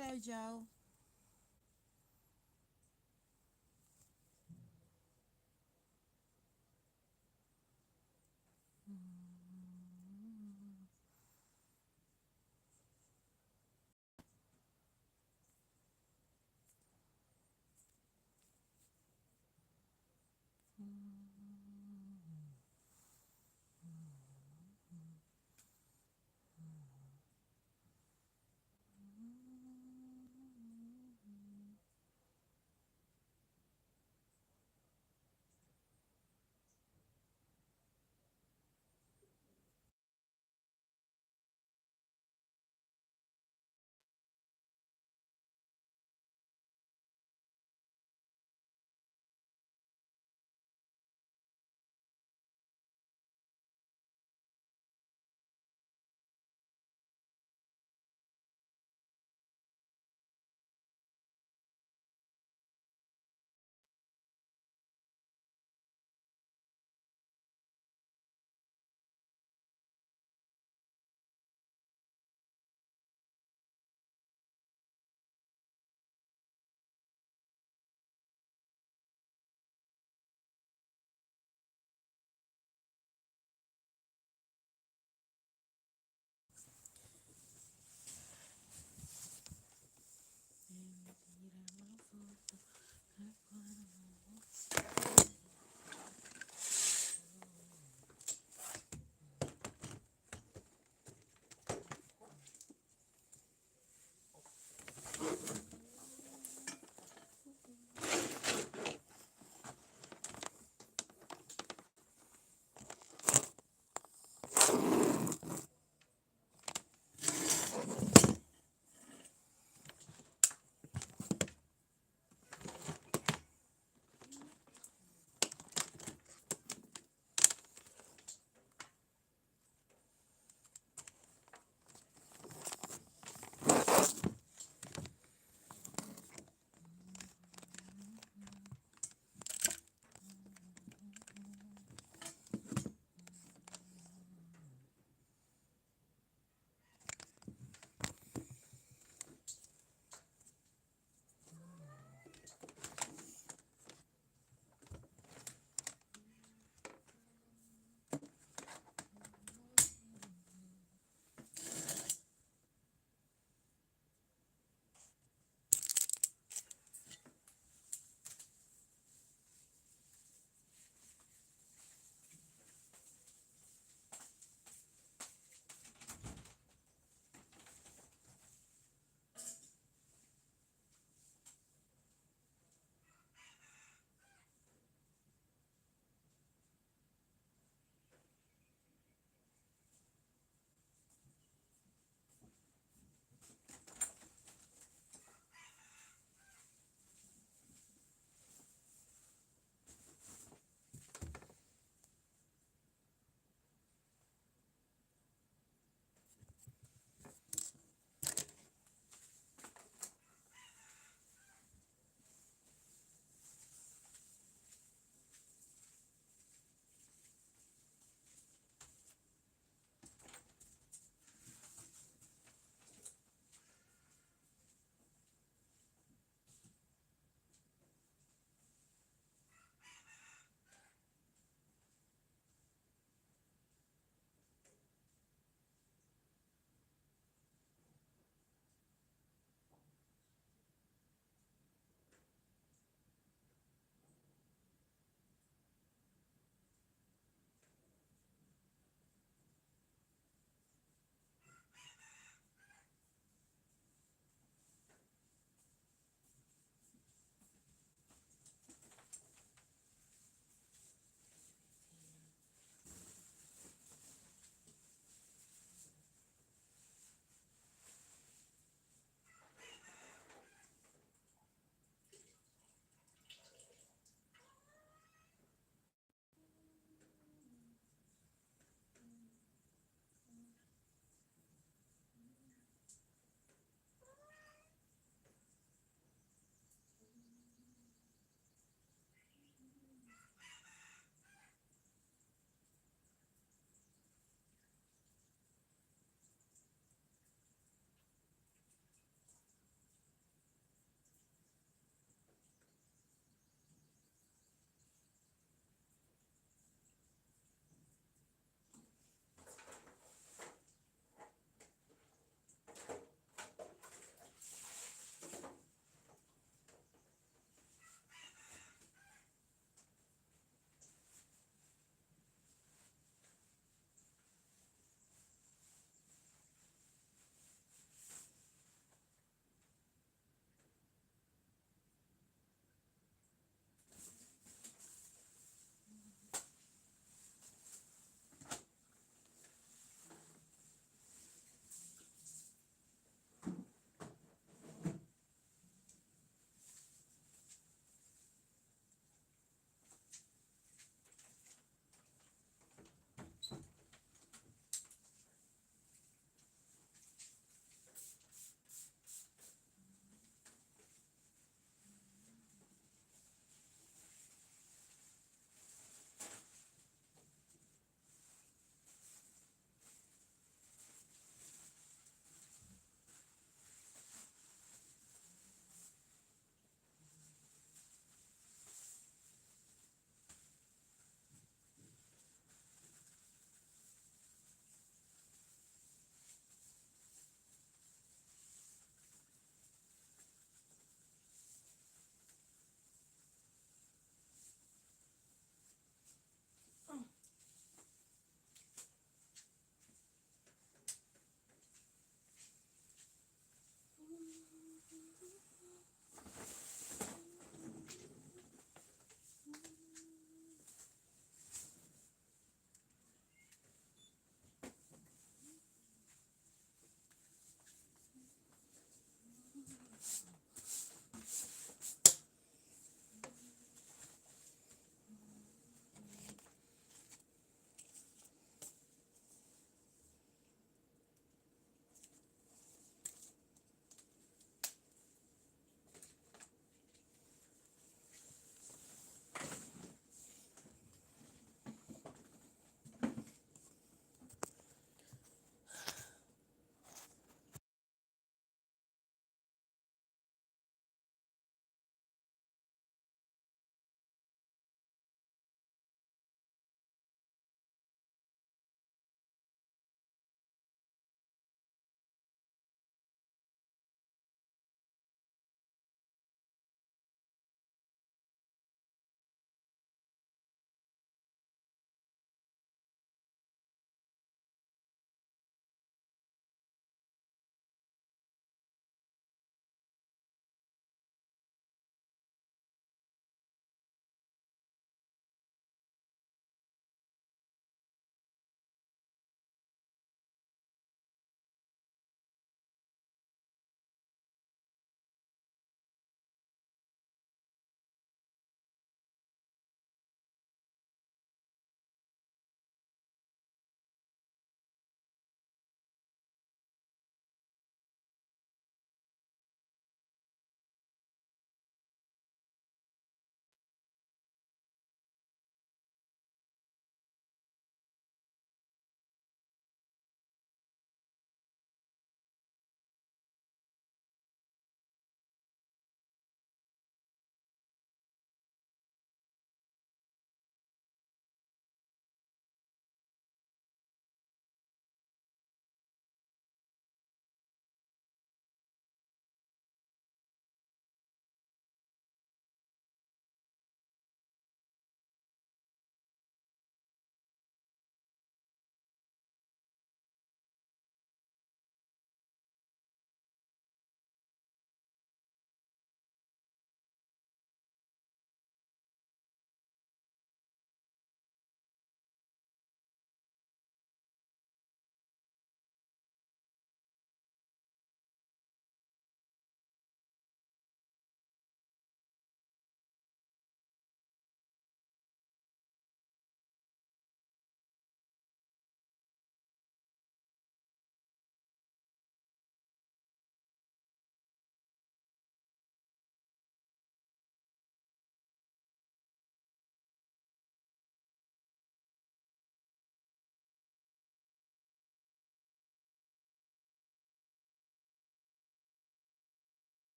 Hello, Joe.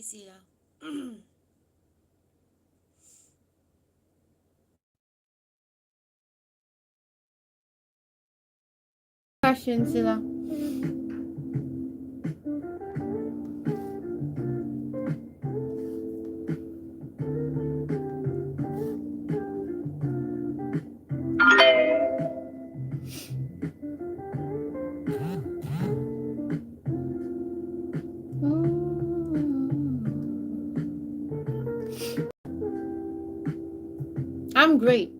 sila. Question sila. I'm great.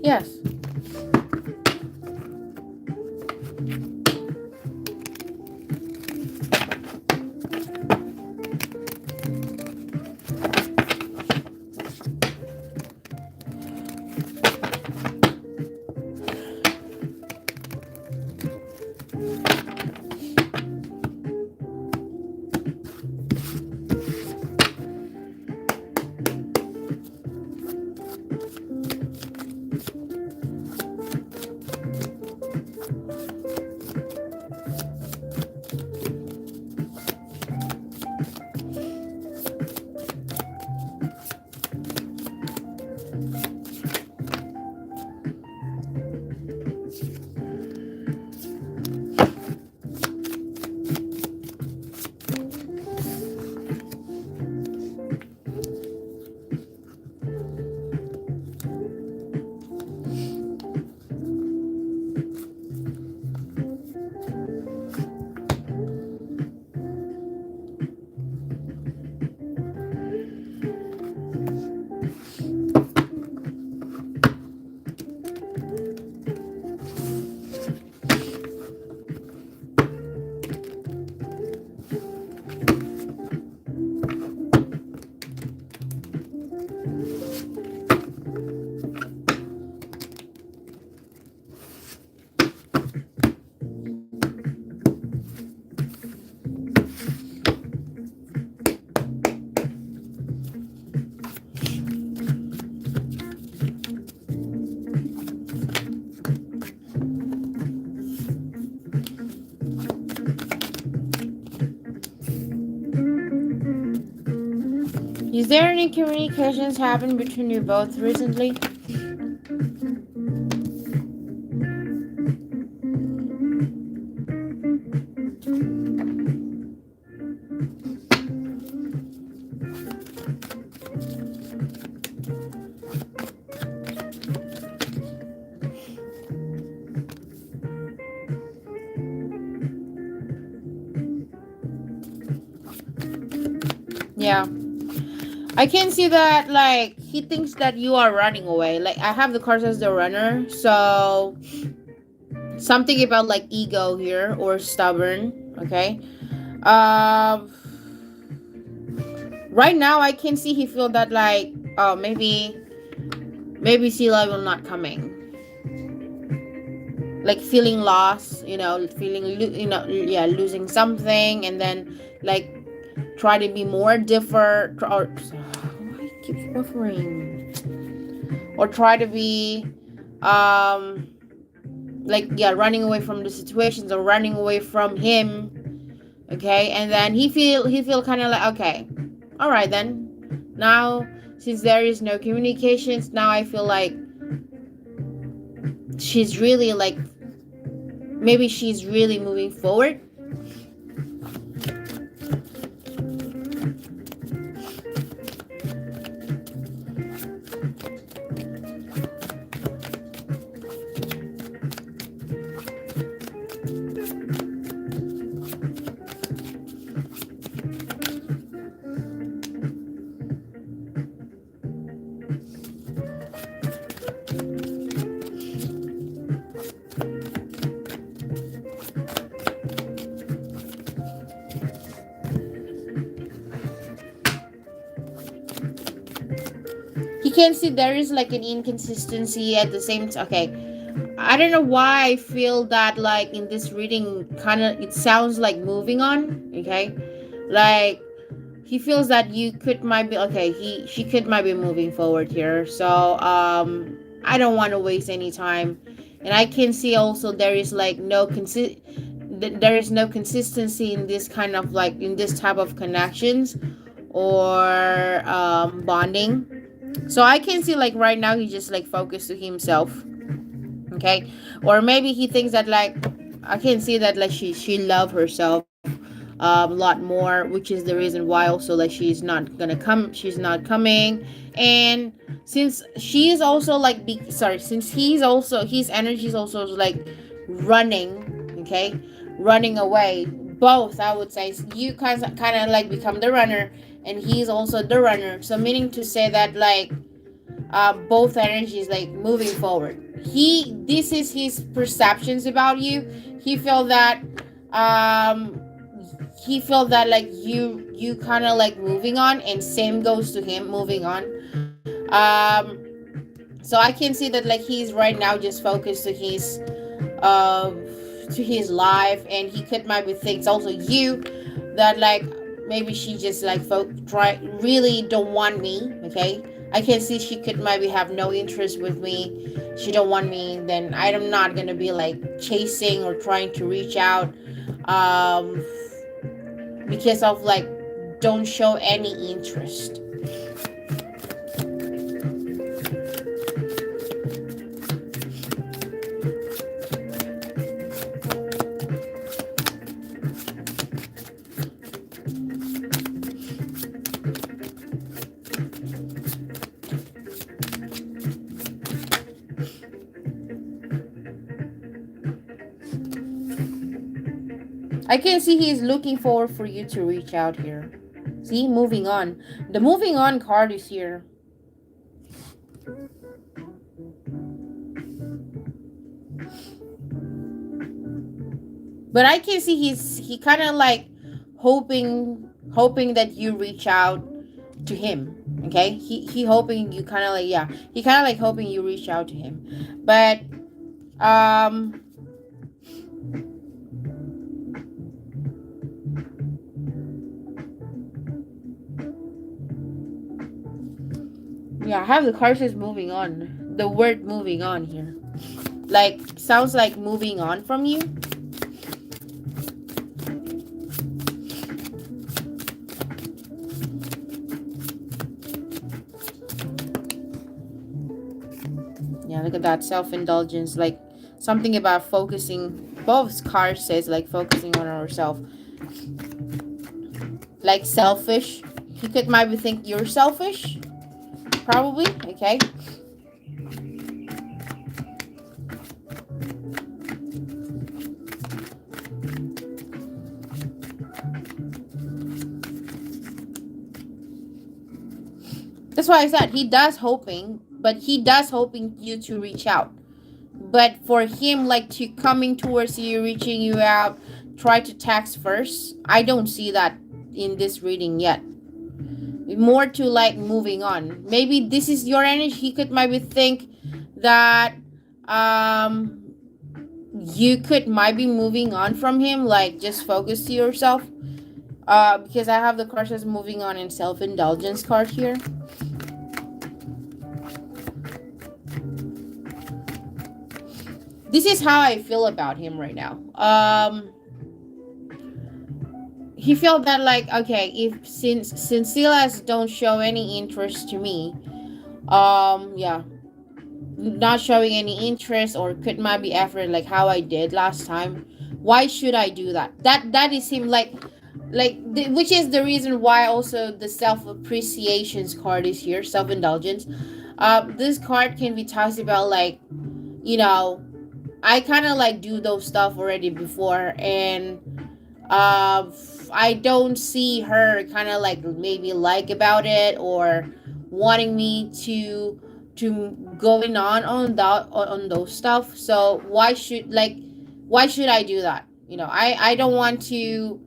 Yes. Is there any communications happened between you both recently? Yeah. I can see that, like, he thinks that you are running away. Like, I have the cards as the runner, so something about, like, ego here or stubborn, okay? Um, Right now I can see he feel that like, oh, maybe Sila will not coming, like feeling lost, feeling yeah, losing something, and then like try to be more different, or why I keep buffering, or try to be um like, yeah, running away from the situations or running away from him. Okay, and then he feel kind of like, okay, all right then, now since there is no communications, now I feel like she's really like, maybe she's really moving forward. He can see there is like an inconsistency at the same time. Okay, I don't know why I feel that like in this reading, kind of it sounds like moving on. Okay, like he feels that you could might be okay. She could might be moving forward here. So I don't want to waste any time, and I can see also there is like there is no consistency in this kind of like in this type of connections or bonding. So I can see like right now he just like focused to himself. Okay, or maybe he thinks that like, I can see that like she love herself a lot more, which is the reason why also like she's not coming. And since she is also like since he's also his energy is also like running, okay, running away, both I would say, you kind of like become the runner and he's also the runner, so meaning to say that like both energies like moving forward. This is his perceptions about you. He felt that um like you kind of like moving on, and same goes to him moving on. So I can see that like he's right now just focused uh to his life, and he could maybe think also you that like maybe she just like try really don't want me. Okay, I can see she could maybe have no interest with me. She don't want me, then I'm not gonna be like chasing or trying to reach out, um because of like don't show any interest. I can see he's looking forward for you to reach out here. See, moving on. The moving on card is here. But I can see he kind of like hoping that you reach out to him. Okay, he hoping you kind of like, yeah, he kind of like hoping you reach out to him. But um yeah, I have the card says moving on. The word moving on here. Like sounds like moving on from you. Yeah, look at that self-indulgence, like something about focusing. Both cards says like focusing on ourselves, like selfish. He could maybe think you're selfish, probably. Okay, that's why I said he does hoping, but he does hoping you to reach out. But for him like to coming towards you, reaching you out, try to text first, I don't see that in this reading yet. more to like moving on. Maybe this is your energy. He could maybe think that um you could might be moving on from him, like just focus to yourself. Because I have the card says moving on and self-indulgence card here. This is how I feel about him right now. He felt that like, okay, if since Silas don't show any interest to me, yeah, not showing any interest or could not be effort like how I did last time, why should I do that? That is him which is the reason why also the self appreciations card is here, self indulgence. This card can be talks about like, you know, I kind of like do those stuff already before, and I don't see her kind of like maybe like about it or wanting me to going on that on those stuff. So why should I do that? I don't want to,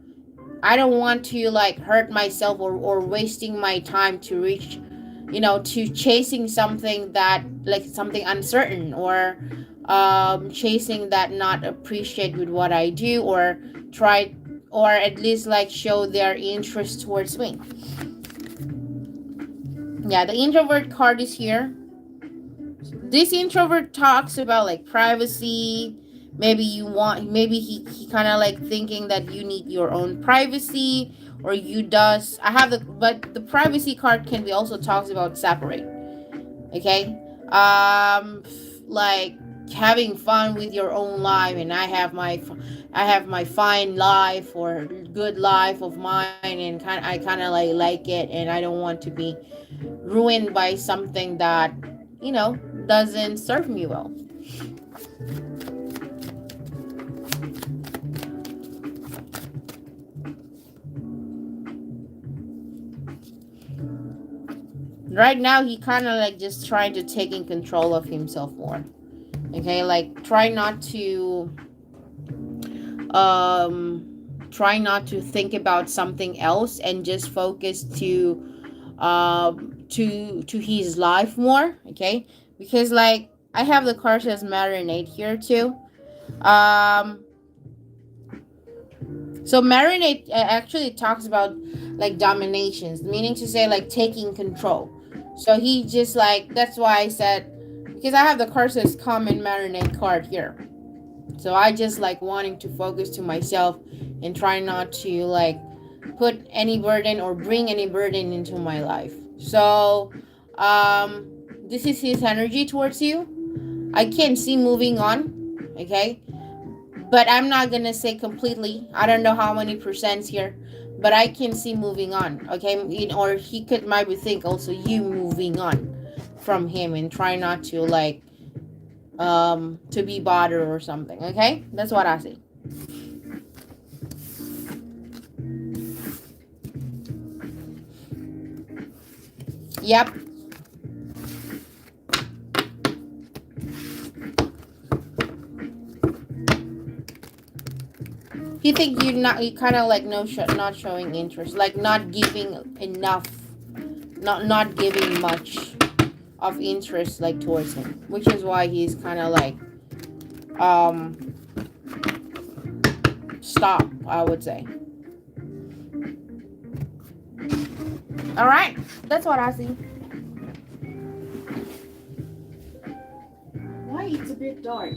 like hurt myself or wasting my time to reach, to chasing something that like something uncertain, or chasing that not appreciate with what I do, or try, or at least like show their interest towards me. Yeah, the introvert card is here. This introvert talks about like privacy. Maybe he kind of like thinking that you need your own privacy, or you does. I have the but the privacy card can be also talks about separate. Okay, like having fun with your own life, and I have my fine life or good life of mine, and I kind of like it, and I don't want to be ruined by something that doesn't serve me well. Right now he kind of like just trying to taking control of himself more. Okay, like um try not to think about something else and just focus to his life more. Okay, because like I have the card says marinate here too. um So marinate actually talks about like dominations, meaning to say like taking control. So he just like, that's why I said, because I have the card says come and marinate card here. So I just like wanting to focus to myself and try not to like put any burden or bring any burden into my life. So this is his energy towards you. I can see moving on. Okay, but I'm not gonna say completely. I don't know how many percents here, but I can see moving on. Okay, or he could maybe think also you moving on from him and try not to like to be bothered or something. Okay, that's what I see. Yep. He think you kind of like not showing interest, like not giving enough, not giving much of interest like towards him, which is why he's kind of like um stop, I would say. All right, that's what I see. Why it's a bit dark?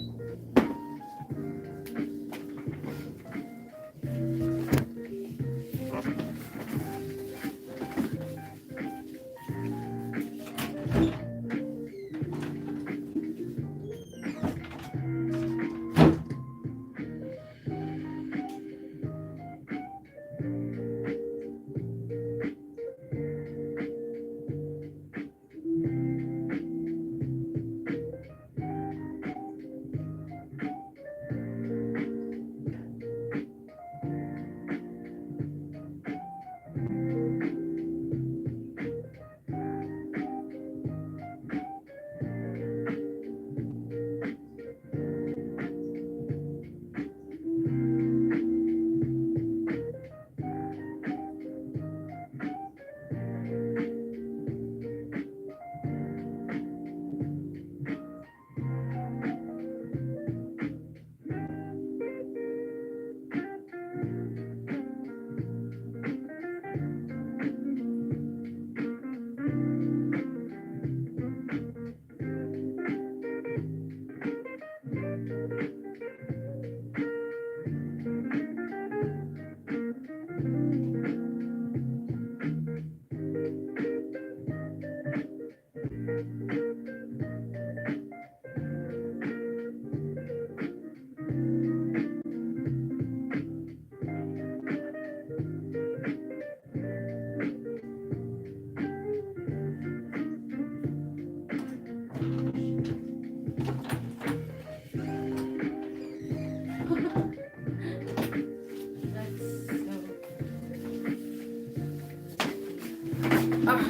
Ah,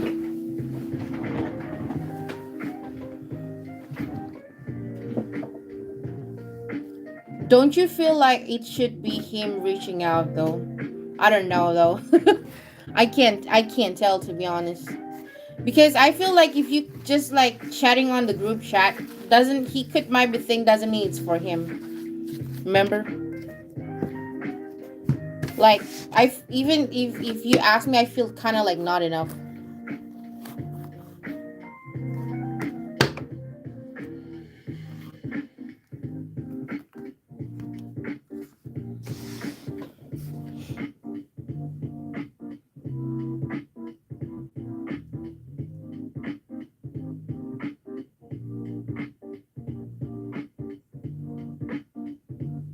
don't you feel like it should be him reaching out though? I don't know though. I can't tell to be honest. Because I feel like if you just like chatting on the group chat, doesn't he could might be think doesn't mean it's for him. Remember? Like even if you ask me, I feel kind of like not enough.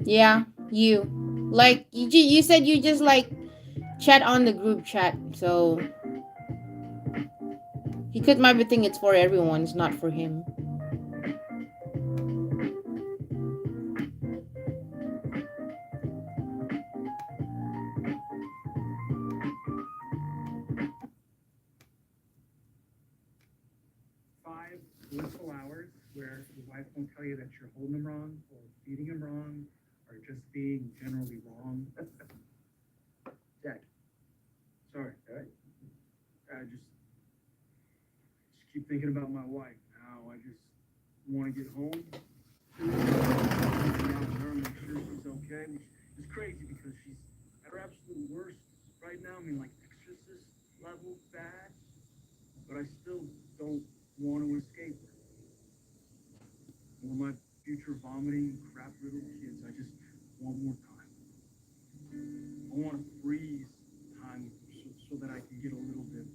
Yeah, you. Like you said you just like chat on the group chat, so he could might be think it's for everyone, it's not for him. 5 blissful hours where your wife won't tell you that you're holding him wrong or feeding him wrong or just being generally wrong. Jack, sorry, all right? I just keep thinking about my wife now. I just want to get home, around her, make sure she's okay. Which is crazy because she's at her absolute worst right now. I mean, like exorcist level bad, but I still don't want to escape her. All my future vomiting, crap riddled kids, I just want more time. I want to freeze time so that I can get a little bit.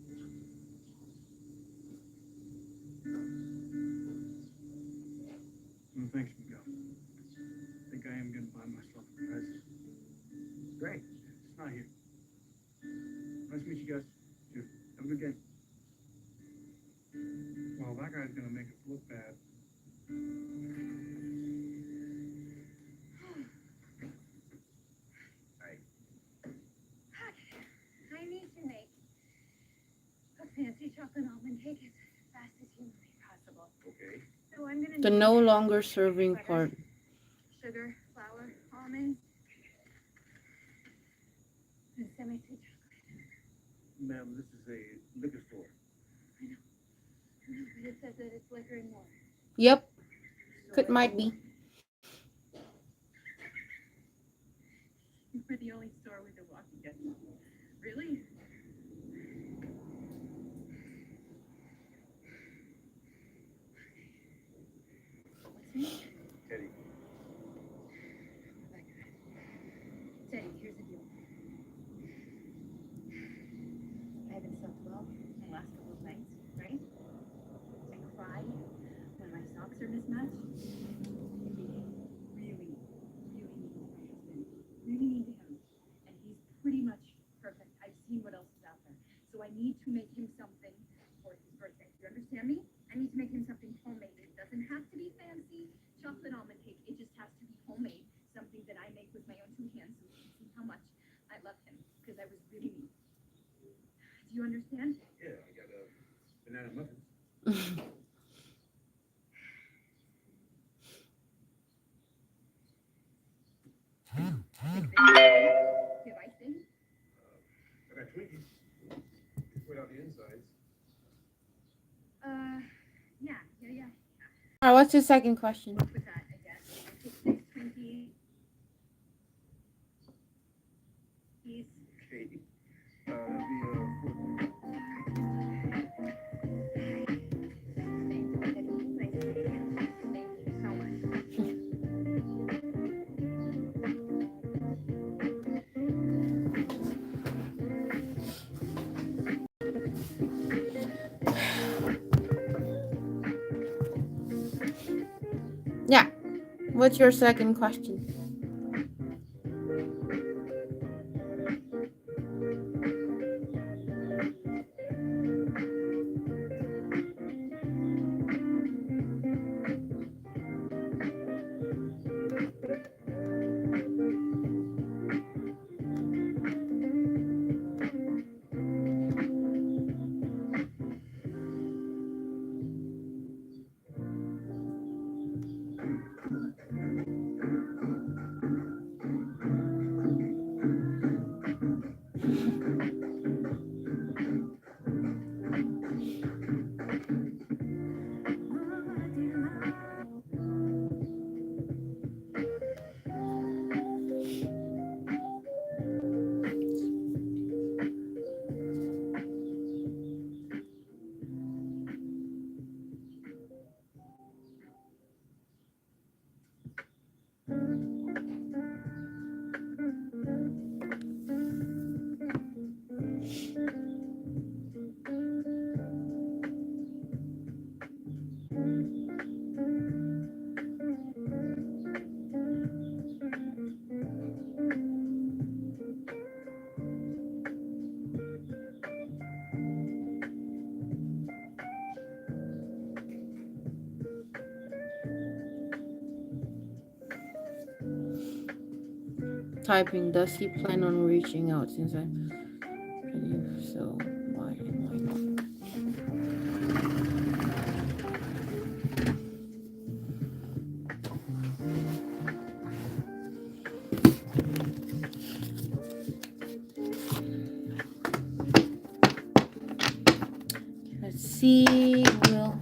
No, thanks, Miguel. I think I am going to buy myself a present. Great. It's not here. Nice to meet you guys. Too. Have a good game. Well, that guy's going to make us look bad. Hey. I need to make a fancy chocolate almond cake as fast as humanly possible. Okay. So I'm gonna The need no longer serving butter, part. sugar, flour, almonds, and semi-sweet chocolate. Ma'am, this is a liquor store. I know, but it says that it's liquor and more. Yep, So could might be. we're the only store with a walkie talkie. Really? What's your name? Teddy. Rebecca. Teddy, here's the deal. I haven't slept well in the last couple of nights, right? I cry when my socks are mismatched. Really, really mean to my husband. Really mean to him. And he's pretty much perfect. I've seen what else is out there. So I need to make him something for his birthday. You understand me? I need to make him something homemade. It doesn't have to be fancy chocolate almond cake. It just has to be homemade. Something that I make with my own 2 hands so he can see how much I love him. Because I was really mean. Do you understand? Yeah, I got banana muffins. Like this. Do you have icing? I got Twinkies. Put out the insides. Uh, yeah. Alright, what's the second question? Work with that, I guess. I'll take 6 Twinkies. Okay. That'll be 4. Thank you, Teddy. Nice to meet you. Thank you so much. Yeah. What's your second question? typing. Does he plan on reaching out since I believe so? Why and why not? Let's see. Well,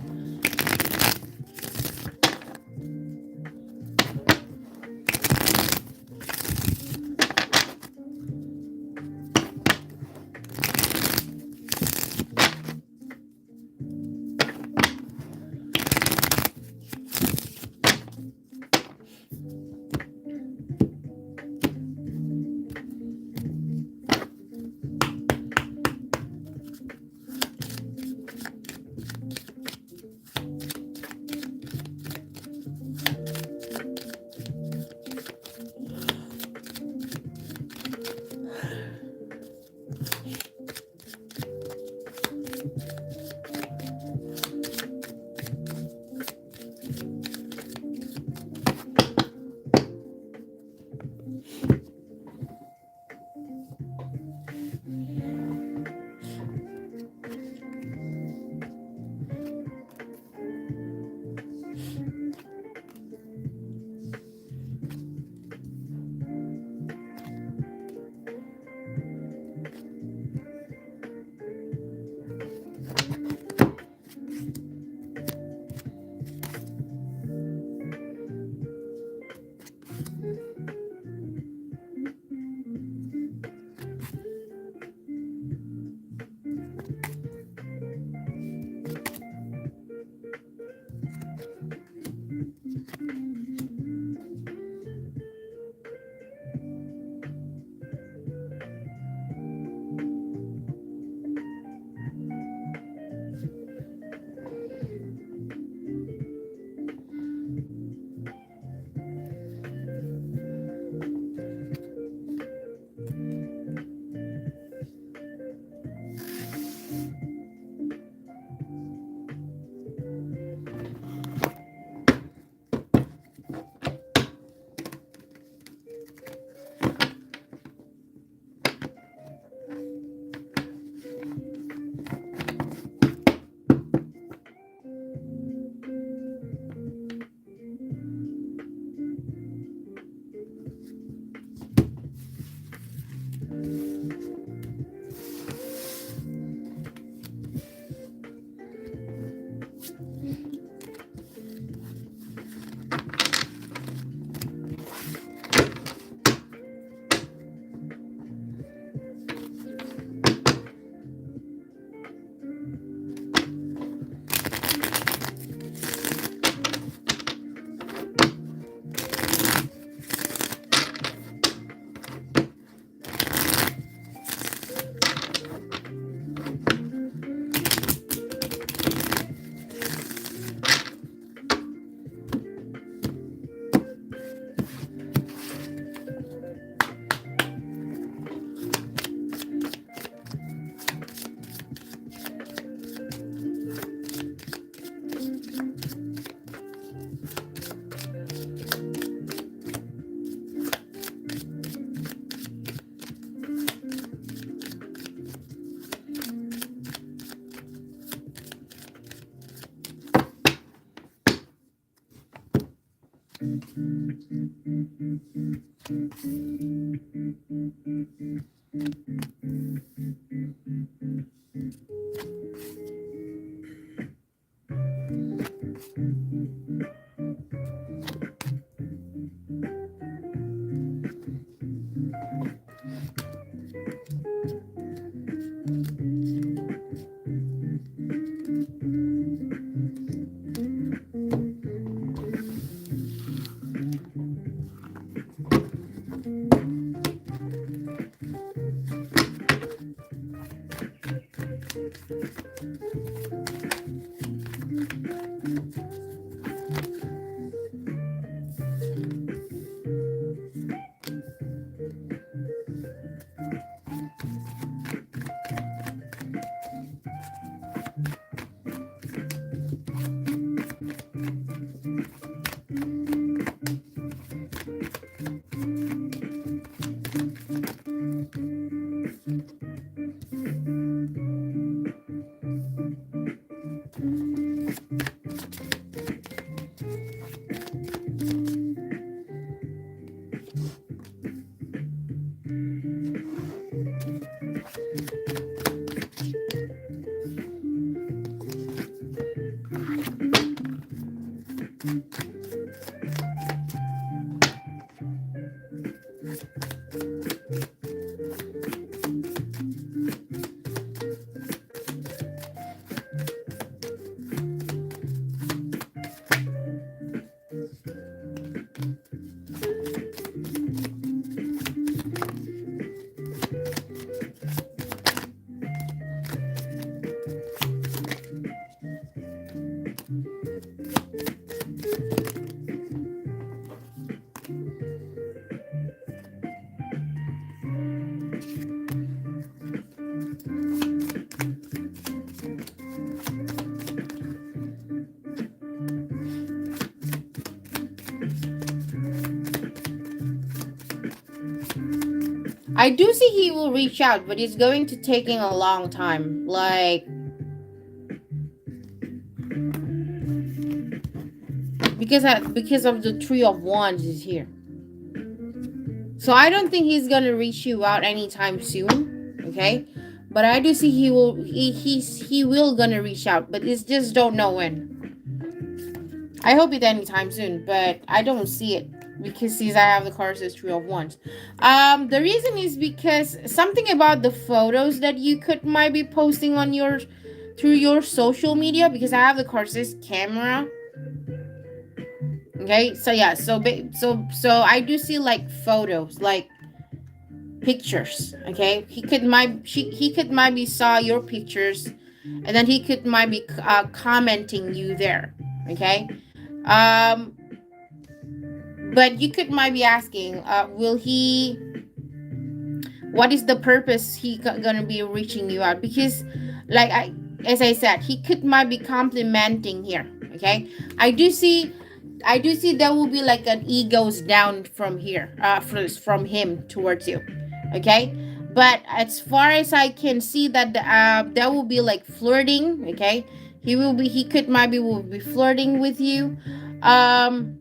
I do see he will reach out, but it's going to taking a long time. Like because of the three of wands is here. So I don't think he's gonna reach you out anytime soon. Okay. But I do see he will gonna reach out, but it's just don't know when. I hope it anytime soon, but I don't see it because since I have the cards as three of wands. The reason is because something about the photos that you could might be posting on your through your social media, because I have the cards as camera. Okay, so yeah, so I do see like photos, like pictures. Okay, he could maybe saw your pictures, and then he could might be commenting you there. Okay, um, but you could might be asking, will he? What is the purpose gonna be reaching you out? Because, like as I said, he could might be complimenting here. Okay, I do see I do see there will be like an egos down from here, from him towards you. Okay, but as far as I can see that there will be like flirting. Okay, he could maybe will be flirting with you. Um,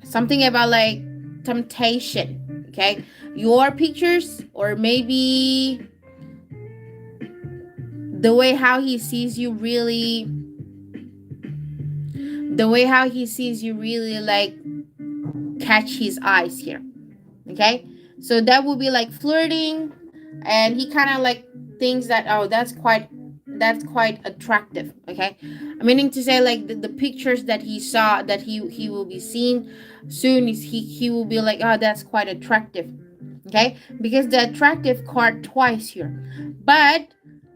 something about like temptation. Okay, your pictures, or maybe the way how he sees you really, the way how he sees you really like catch his eyes here. Okay, so that would be like flirting, and he kind of like thinks that, oh, that's quite attractive. Okay, meaning to say like the pictures that he saw that he will be seeing soon is he will be like, oh, that's quite attractive. Okay, because the attractive card twice here, but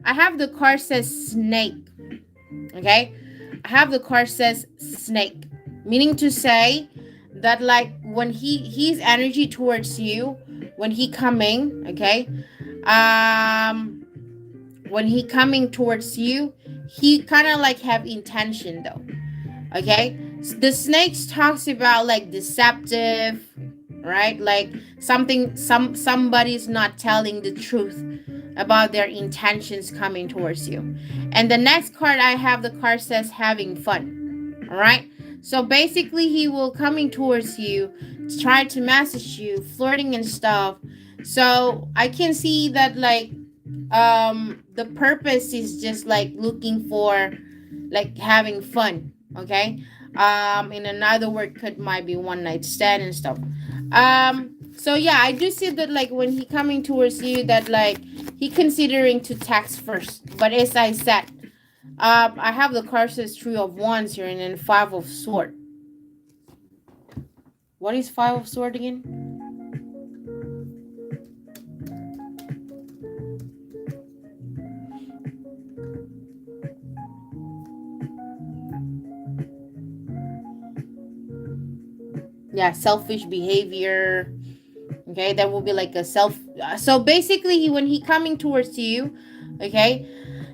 I have the card says snake. Okay, I have the card says snake, meaning to say that like when his energy towards you, when he coming, okay, um when he coming towards you, he kind of like have intention though. Okay, the snakes talks about like deceptive, right? Like somebody's not telling the truth about their intentions coming towards you. And the next card I have, the card says having fun. All right, so basically he will coming towards you, try to message you, flirting and stuff. So I can see that like the purpose is just like looking for like having fun. Okay, in another word could might be one night stand and stuff. So yeah, I do see that like when he coming towards you, that like he considering to text first, but as I said, I have the card says three of wands here, and then five of sword. What is five of sword again? Yeah, selfish behavior. Okay, that will be like a self. So basically, when he coming towards you, okay,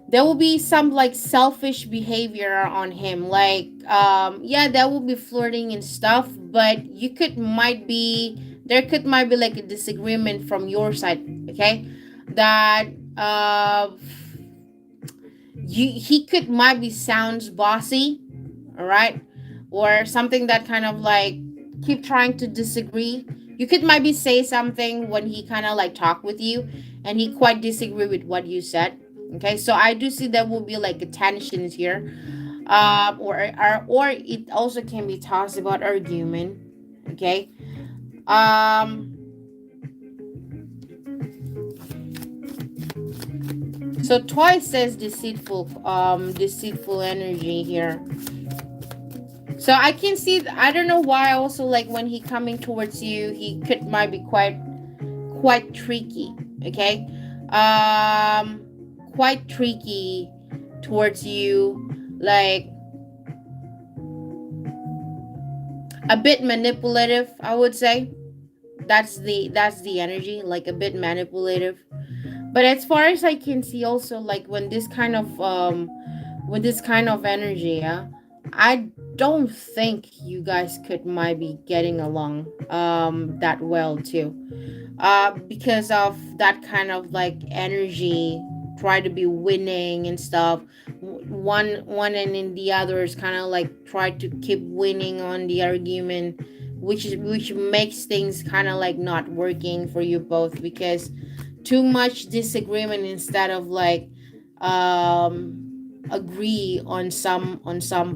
there will be some like selfish behavior on him. Like, yeah, that will be flirting and stuff. But you could might be there could might be like a disagreement from your side. Okay, that he could might be sounds bossy, all right, or something that kind of like keep trying to disagree. You could maybe say something when he kind of like talk with you, and he quite disagree with what you said. Okay, so I do see there will be like a tensions here. Or it also can be talks about argument. Okay. um so twice says deceitful energy here. So I can see, I don't know why also, like when he coming towards you, he could might be quite tricky. Okay. um Quite tricky towards you, like a bit manipulative, I would say. That's the energy, like a bit manipulative. But as far as I can see also, like when this kind of energy, yeah, I don't think you guys could might be getting along that well too, because of that kind of like energy, try to be winning and stuff. One and then the other is kind of like try to keep winning on the argument, which makes things kind of like not working for you both, because too much disagreement instead of like agree on some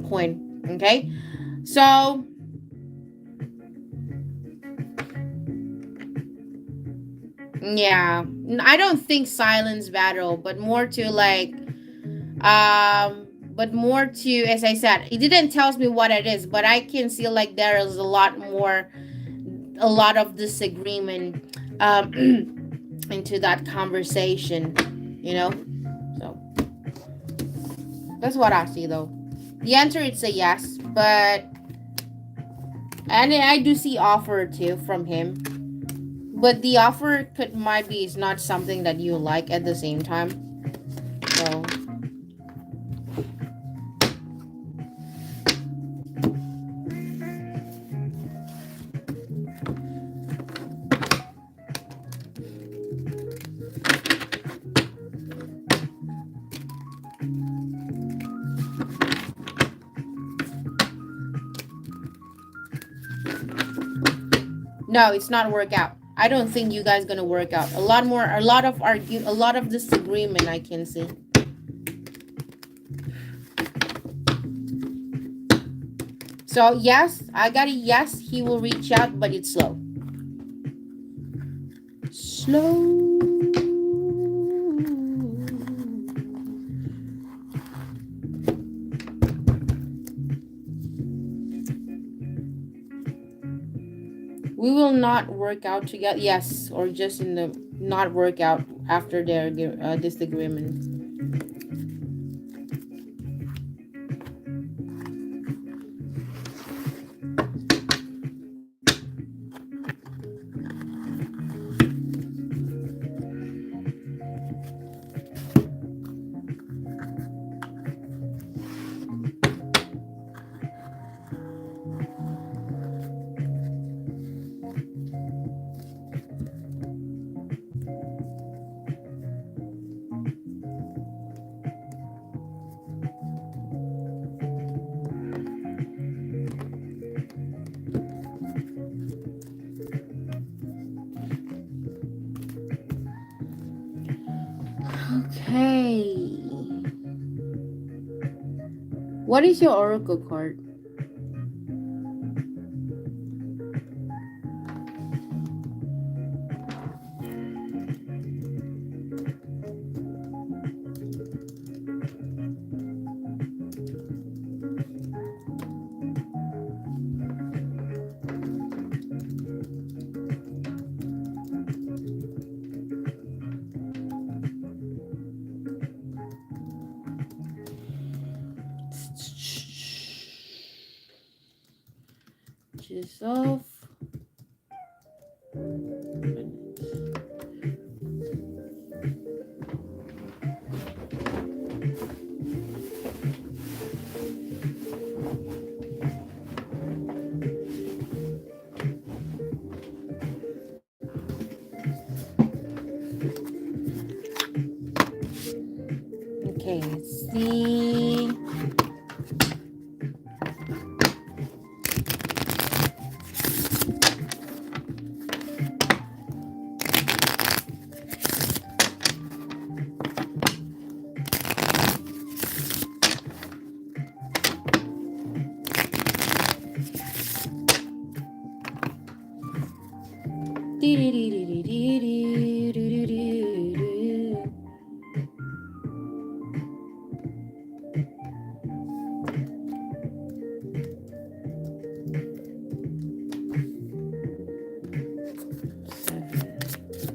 point. Okay. So yeah, I don't think silence battle, but more to like but more to, as I said, it didn't tell me what it is, but I can see like there is a lot of disagreement into that conversation, you know. So that's what I see though. The answer is a yes, but and I do see offer too from him, but the offer could might be is not something that you like at the same time. So no, it's not work out. I don't think you guys gonna work out. A lot of argue, a lot of disagreement I can see. So yes, I got a yes. He will reach out, but it's slow. Slow. We will not work out together. Yes, or just in the not work out after their disagreement. Okay. What is your oracle card? Dissolve. Okay, let's see.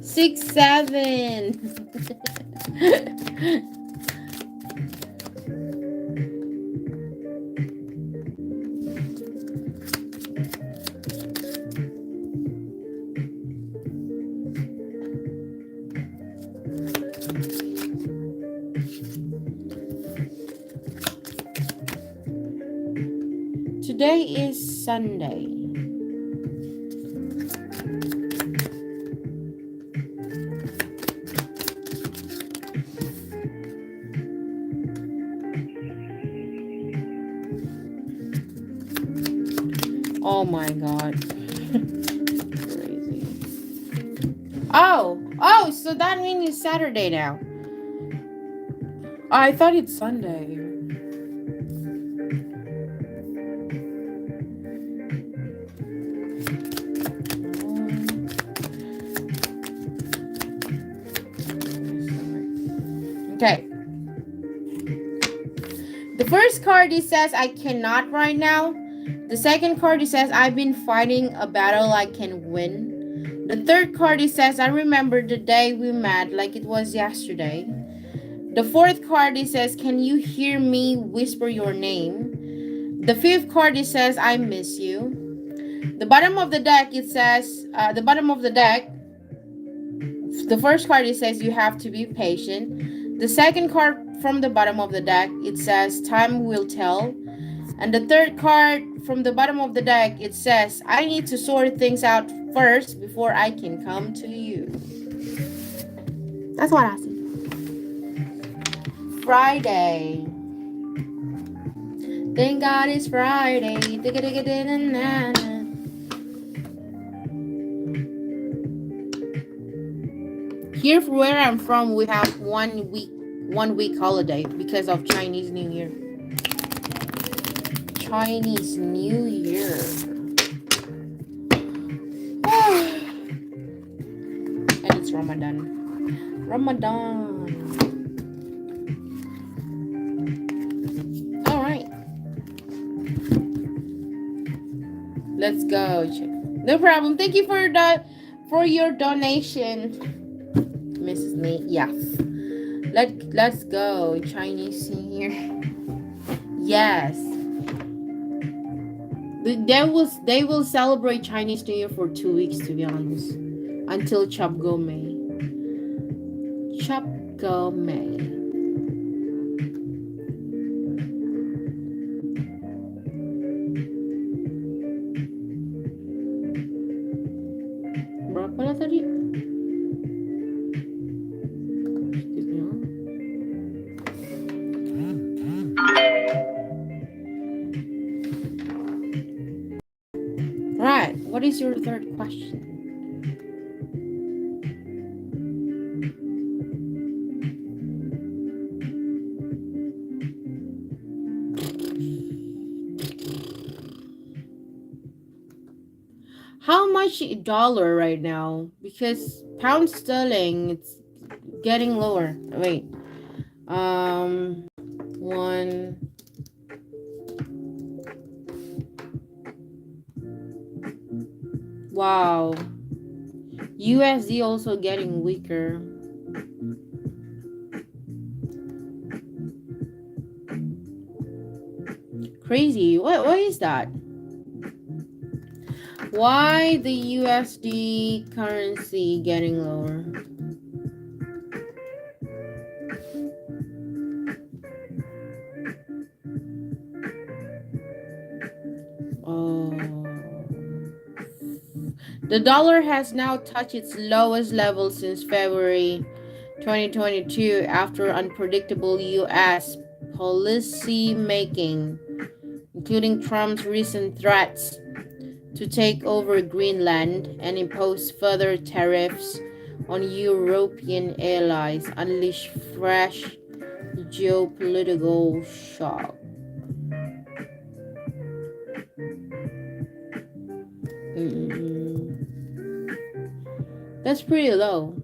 6, 7. Today is Sunday. Oh my god. Crazy. Oh, so that means it's Saturday now. I thought it's Sunday. Okay. The first card, it says I cannot right now. The second card, it says I've been fighting a battle I can win. The third card, it says I remember the day we met like it was yesterday. The fourth card, it says can you hear me whisper your name. The fifth card, it says I miss you. The bottom of the deck, it says the first card, it says you have to be patient. The second card from the bottom of the deck, it says time will tell. And the third card from the bottom of the deck, it says I need to sort things out first before I can come to you. That's what I see. Friday. Thank God it's Friday. Here where I'm from, we have 1 week holiday because of Chinese New Year. Chinese New Year. And it's Ramadan. Alright. Let's go. No problem. Thank you for your donation, Mrs. Lee. Yes. Let's go. Chinese New Year. Yes. They will celebrate Chinese New Year for 2 weeks, to be honest, until Chop Go May. Chop Go May. Berapa lah tadi? Excuse me. Right. What is your third question? How much dollar right now? Because pound sterling, it's getting lower. Wait. One. Wow. USD also getting weaker. Crazy. What is that? Why the USD currency getting lower? Oh. The dollar has now touched its lowest level since February 2022 after unpredictable US policy making, including Trump's recent threats to take over Greenland and impose further tariffs on European allies, unleash fresh geopolitical shock. That's pretty low.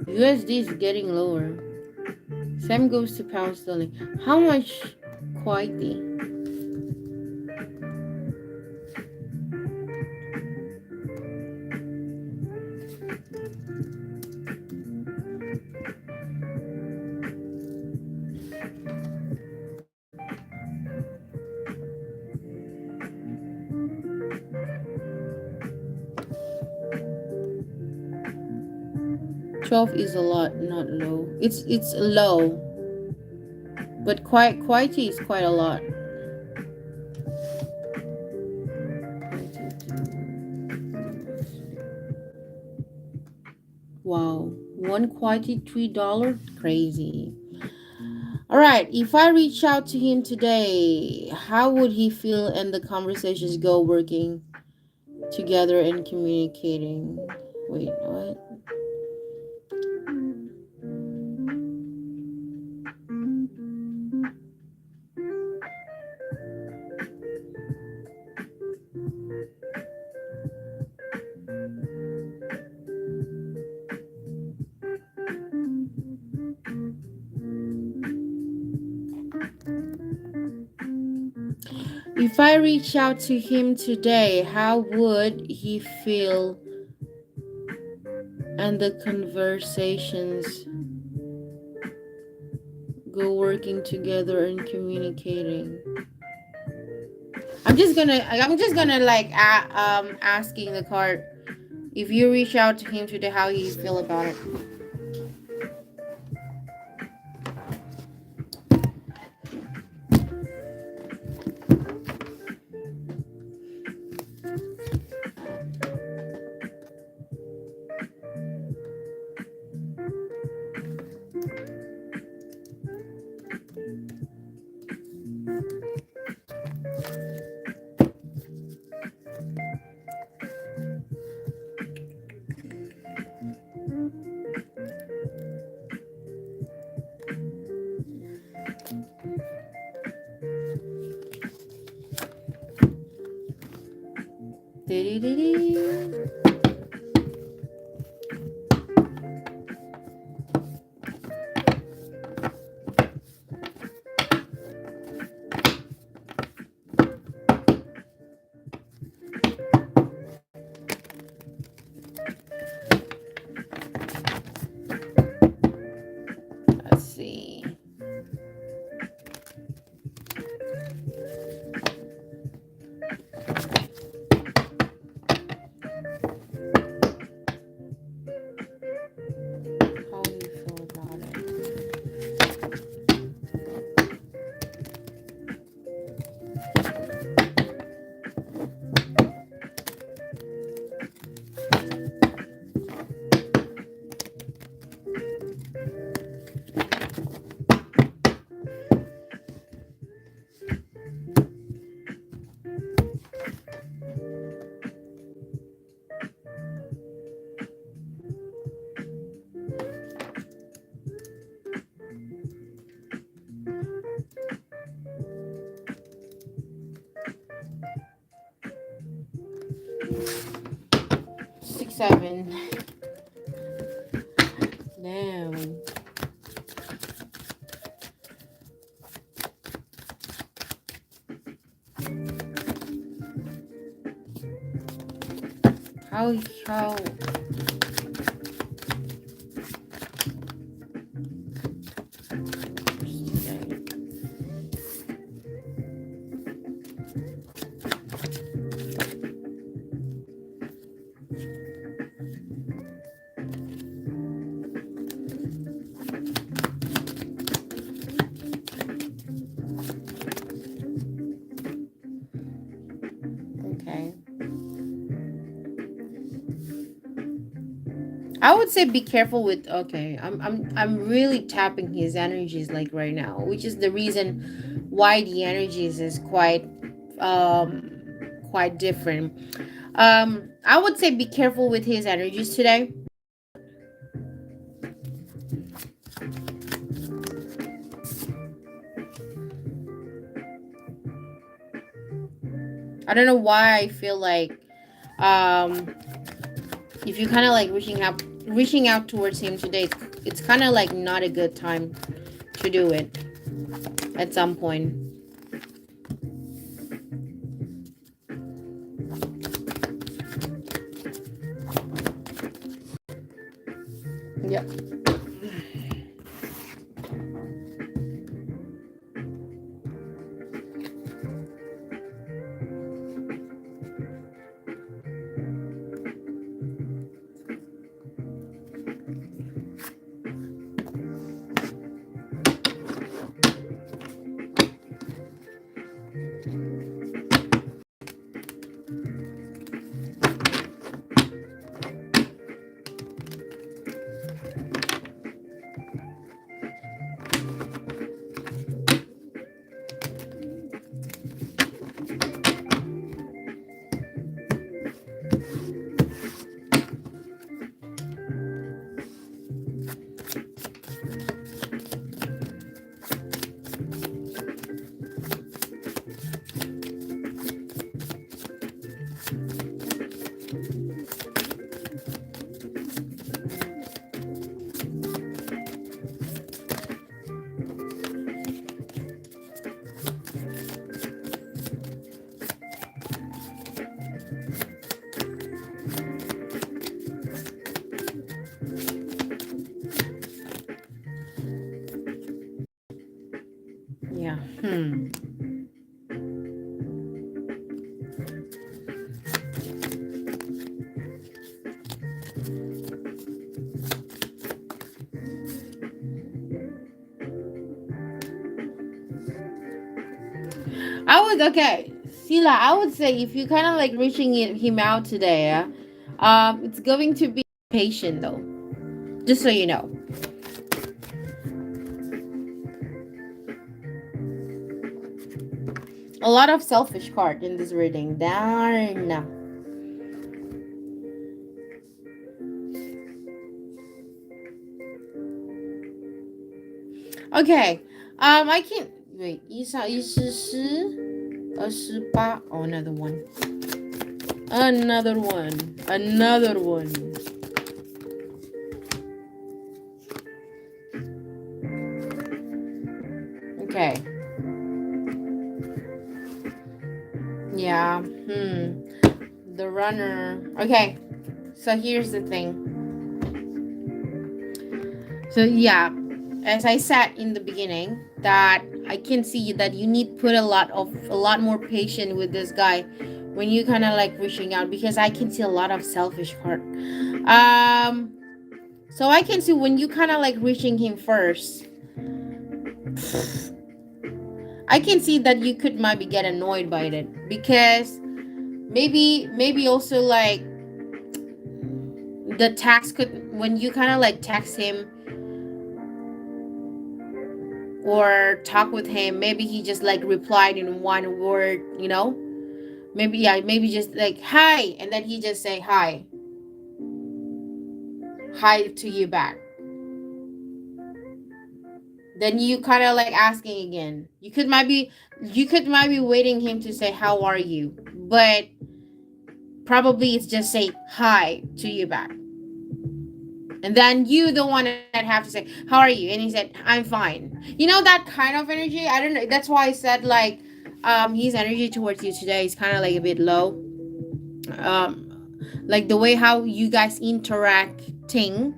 USD is getting lower. Same goes to pound sterling. How much quality? $12 is a lot, not low. It's low, but quality is quite a lot. Wow, one quality $3, crazy. All right, if I reach out to him today, how would he feel and the conversations go working together and communicating? Wait, what? If I reach out to him today, how would he feel and the conversations go working together and communicating? I'm just gonna like asking the card, if you reach out to him today, how you feel about it. Dee-dee-dee-dee. Let's see. How do you feel about it? Six, seven. Damn. How okay. I would say be careful with, okay. I'm really tapping his energies like right now, which is the reason why the energies is um quite different. I would say be careful with his energies today. I don't know why I feel like um If you kind of like reaching out towards him today, it's kind of like not a good time to do it at some point. Yep. Yeah. I would okay, Sila. I would say if you kind of like reaching him out today, it's going to be patient though. Just so you know. A lot of selfish card in this reading. Darn. Okay. I can wait. 144, 28. Oh, another one. Another one. Another one. Okay. Yeah. The runner. Okay. So here's the thing. So yeah, as I said in the beginning, that I can see that you need put a lot more patience with this guy when you kind of like reaching out, because I can see a lot of selfish heart. Um, so I can see when you kind of like reaching him first, I can see that you could maybe get annoyed by it, because maybe also like the text could, when you kind of like text him or talk with him, maybe he just like replied in one word, maybe, yeah, maybe just like hi, and then he just say hi to you back. Then you kind of like asking again, you could might be waiting him to say how are you, but probably it's just say hi to you back, and then you the one that have to say how are you, and he said I'm fine. That kind of energy. I don't know, that's why I said like his energy towards you today is kind of like a bit low. Like the way how you guys interacting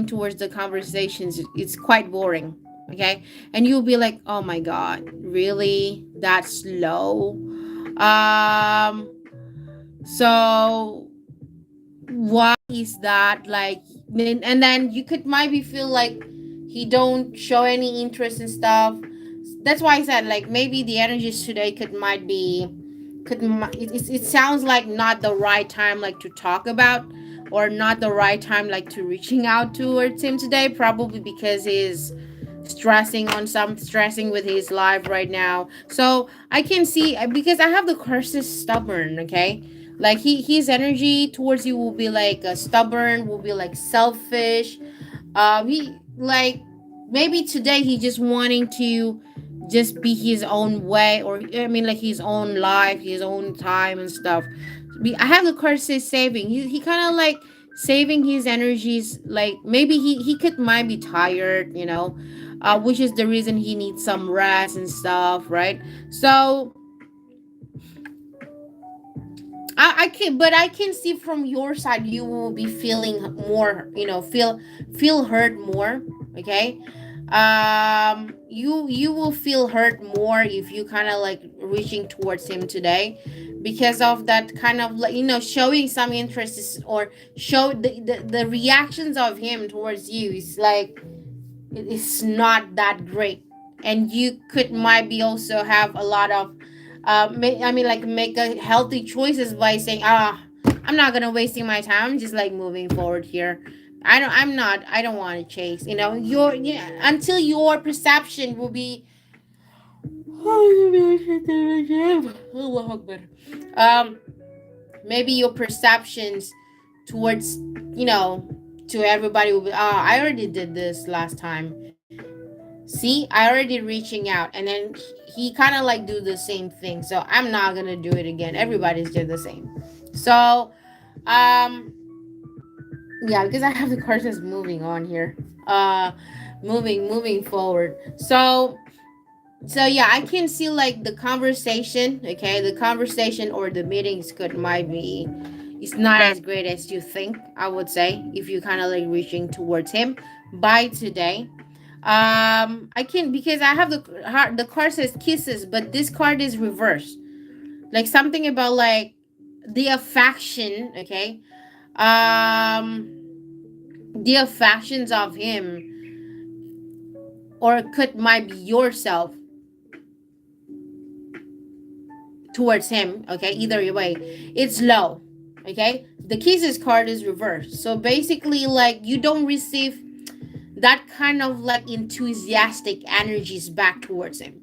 towards the conversations, it's quite boring. Okay, and you'll be like, oh my god, really, that's low. So why is that, like, and then you could maybe feel like he don't show any interest in stuff. That's why I said like maybe the energies today it sounds like not the right time like to talk about, or not the right time like to reaching out towards him today, probably because he's stressing with his life right now. So I can see, because I have the curses stubborn. Okay, like his energy towards you will be like stubborn, will be like selfish. He like, maybe today he just wanting to just be his own way, or I mean like his own life, his own time and stuff. I have the card says saving. He kind of like saving his energies. Like maybe he could might be tired, which is the reason he needs some rest and stuff, right? So I can, but I can see from your side you will be feeling more, feel hurt more. Okay, you will feel hurt more if you kind of like reaching towards him today, because of that kind of like showing some interest or show the reactions of him towards you is like it's not that great, and you could might be also have a lot of I mean like make a healthy choices by saying I'm not gonna wasting my time, I'm just like moving forward here. I don't want to chase, your until your perception will be Allah Akbar. um maybe your perceptions towards to everybody will be I already did this last time. See, I already reaching out, and then he kind of like do the same thing. So I'm not gonna do it again. Everybody's just the same. So, um, yeah, because I have the cards moving on here. Moving forward. So yeah, I can see like the conversation. Okay, the conversation or the meetings could might be. It's not as great as you think. I would say if you kind of like reaching towards him by today. I can because I have the card says kisses, but this card is reversed. Like something about like the affection, okay? The affections of him, or could might be yourself towards him, okay? Either way, it's low, okay? The kisses card is reversed. So basically, like you don't receive that kind of like enthusiastic energies back towards him,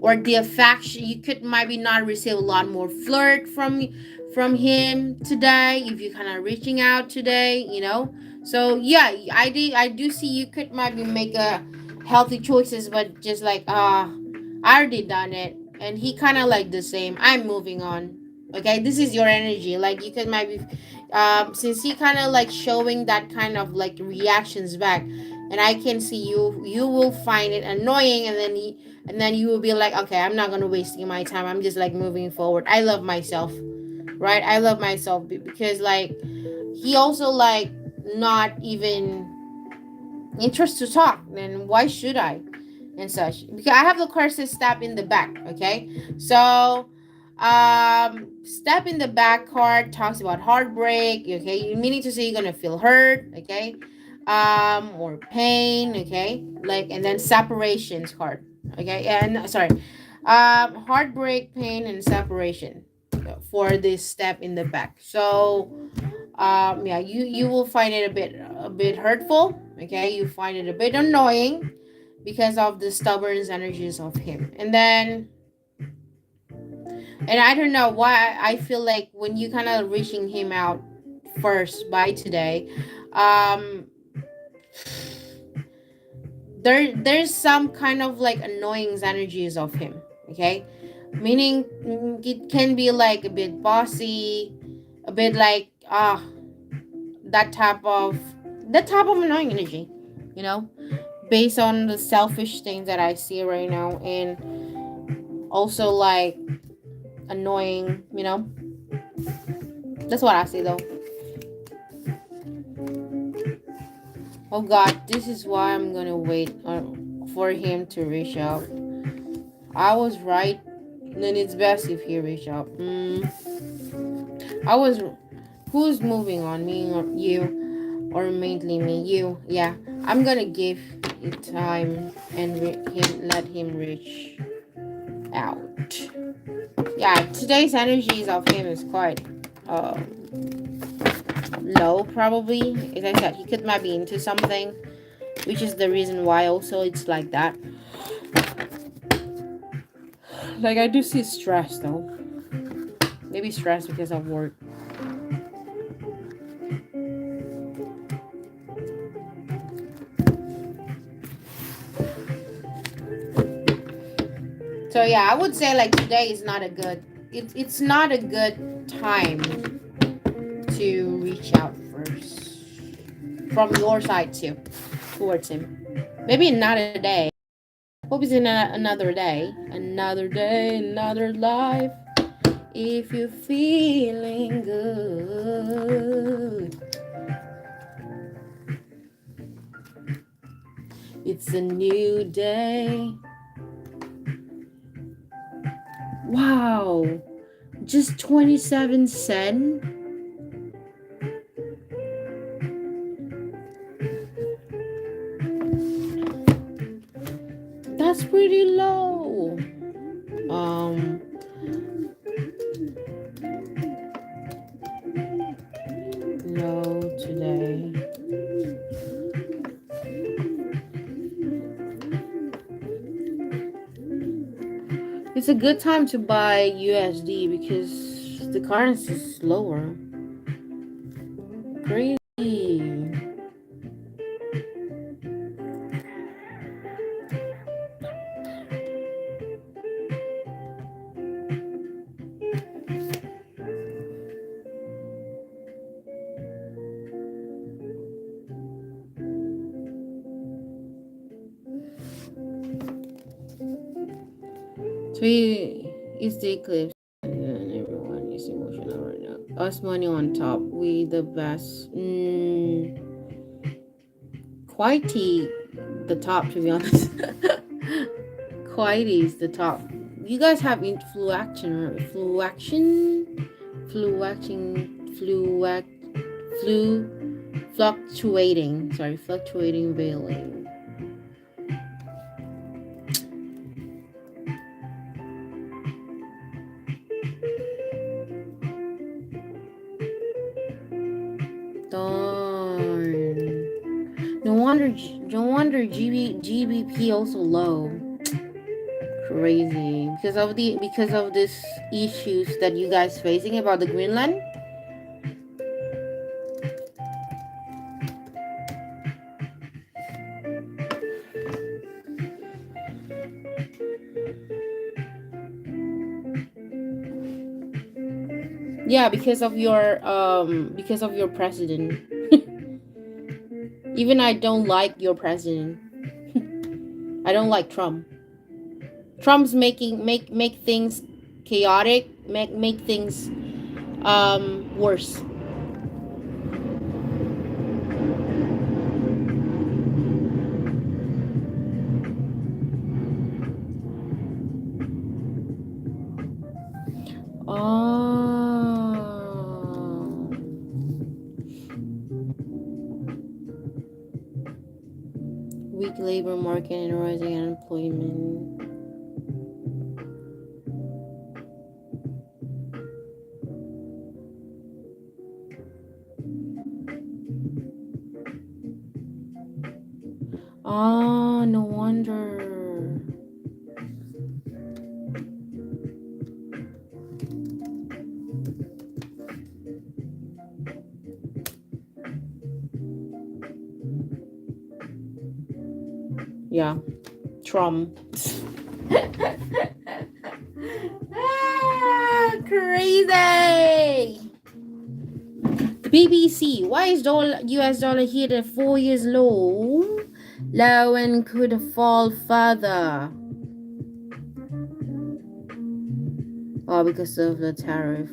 or the affection. You could maybe not receive a lot more flirt from him today if you kind of reaching out today, so yeah, I do see you could maybe make a healthy choices, but just like I already done it, and he kind of like the same. I'm moving on. Okay, this is your energy. Like you could maybe since he kind of like showing that kind of like reactions back, and I can see you will find it annoying, and then you will be like, okay, I'm not gonna wasting my time, I'm just like moving forward. I love myself, right? I love myself because like he also like not even interested to talk, then why should I and such, because I have the card says step in the back. Okay, so step in the back card talks about heartbreak. Okay, you meaning to say you're gonna feel hurt. Okay, or pain. Okay, like, and then separations card. Okay, and sorry, heartbreak, pain, and separation for this step in the back. So yeah, you will find it a bit hurtful. Okay, you find it a bit annoying because of the stubborn energies of him. And I don't know why I feel like when you kind of reaching him out first by today, um there's some kind of like annoying energies of him. Okay, meaning it can be like a bit bossy, a bit like that type of annoying energy, you know based on the selfish things that I see right now, and also like annoying. That's what I see though. Oh God, this is why I'm gonna wait for him to reach out. I was right. Then it's best if he reach out. I was. Who's moving on, me or you, or mainly me? You. Yeah. I'm gonna give it time and let him reach out. Yeah. Today's energies of him is quite low, probably. As I said, he could might be into something, which is the reason why also it's like that. Like I do see stress though. Maybe stress because of work. So yeah, I would say like today is not a good it's not a good time to reach out first from your side too towards him. Maybe not a day. Hope it's in another day, another life. If you're feeling good, it's a new day. Wow, just 27 cents. That's pretty low. Low today. It's a good time to buy USD because the currency is lower. Crazy. Three is the eclipse. And everyone is emotional right now. Us money on top. We the best. Quite the top, to be honest. Quite is the top. You guys have fluctuating. Sorry, fluctuating veiling. Darn. No wonder GBP also low. Crazy because of this issues that you guys facing about the Greenland. Yeah, because of your president. Even I don't like your president. I don't like Trump. Trump's make things chaotic, make things worse. Oh. Weak labor market and rising unemployment. Oh, no wonder. Yeah, Trump. Crazy. The BBC. Why is US dollar hit at 4 years low? Low and could fall further. Oh, because of the tariff.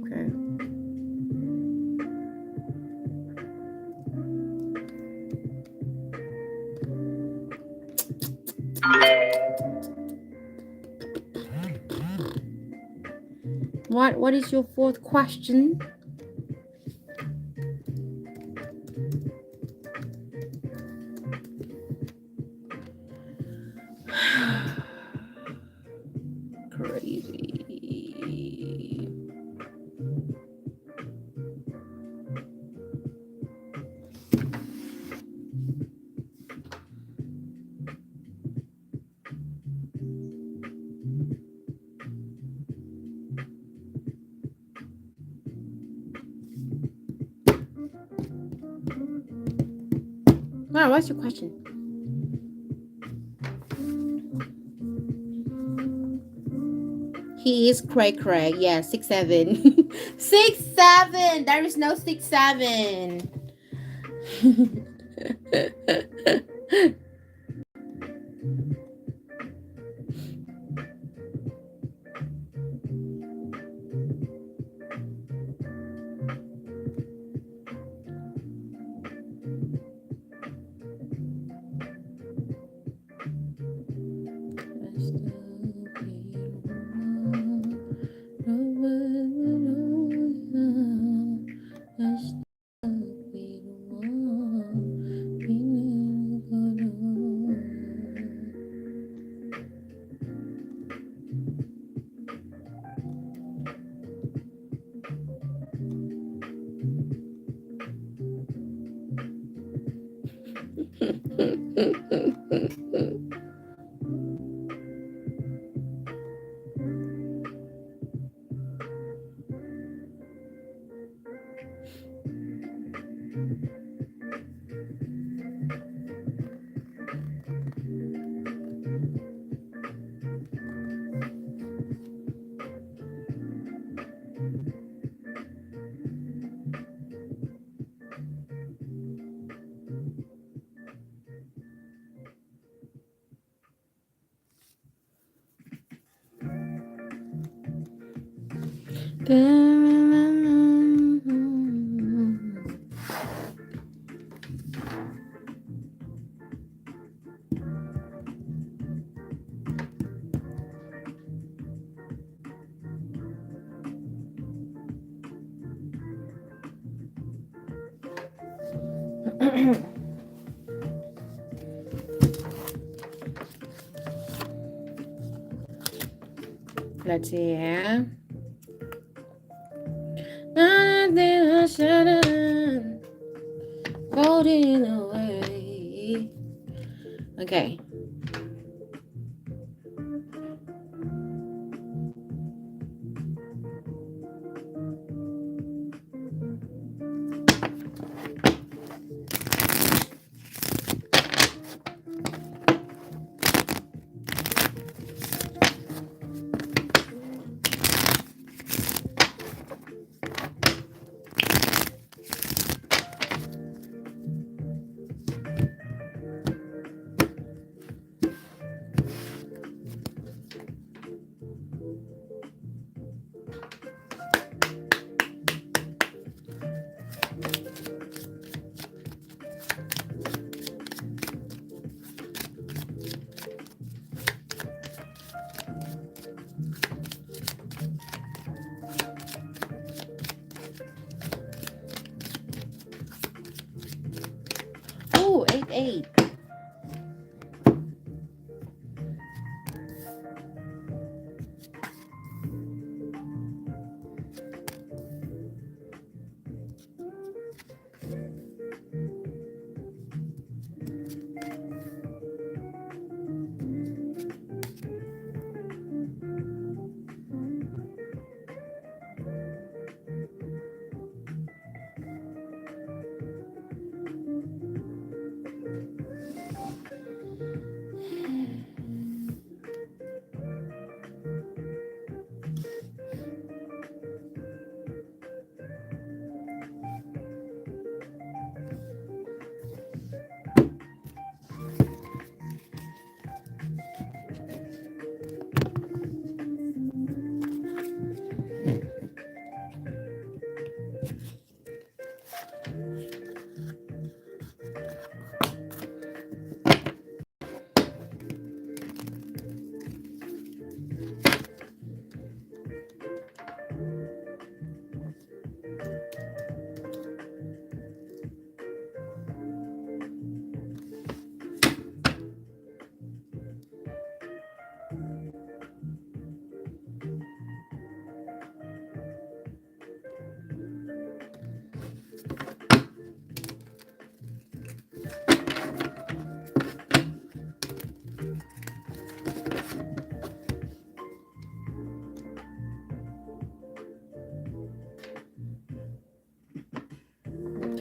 Okay. What is your fourth question? Crazy. Wow, what's your question? He is cray cray. Yeah, 6'7". 6'7". There is no 6'7". Let's see, yeah. Floating away. Okay. Oh, 8-8.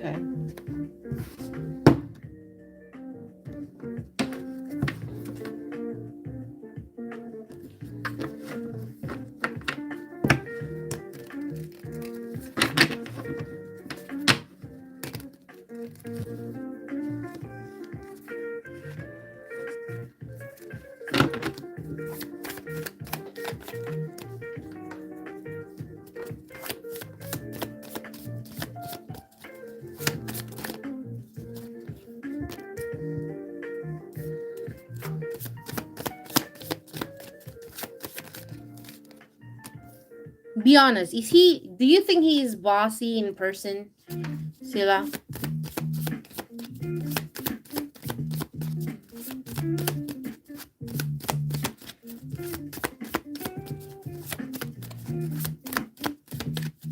Okay. Be honest. Is he? Do you think he is bossy in person, Sila?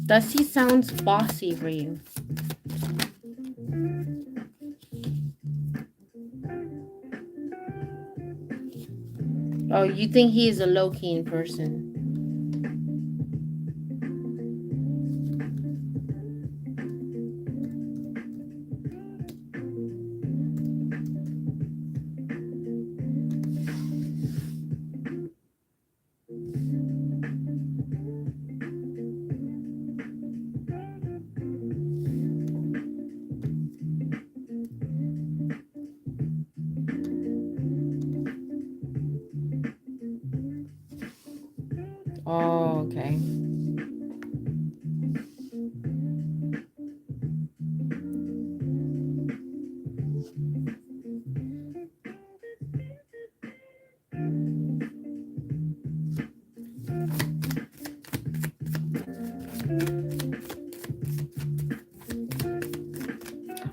Does he sounds bossy for you? Oh, you think he is a low key in person? Oh, okay.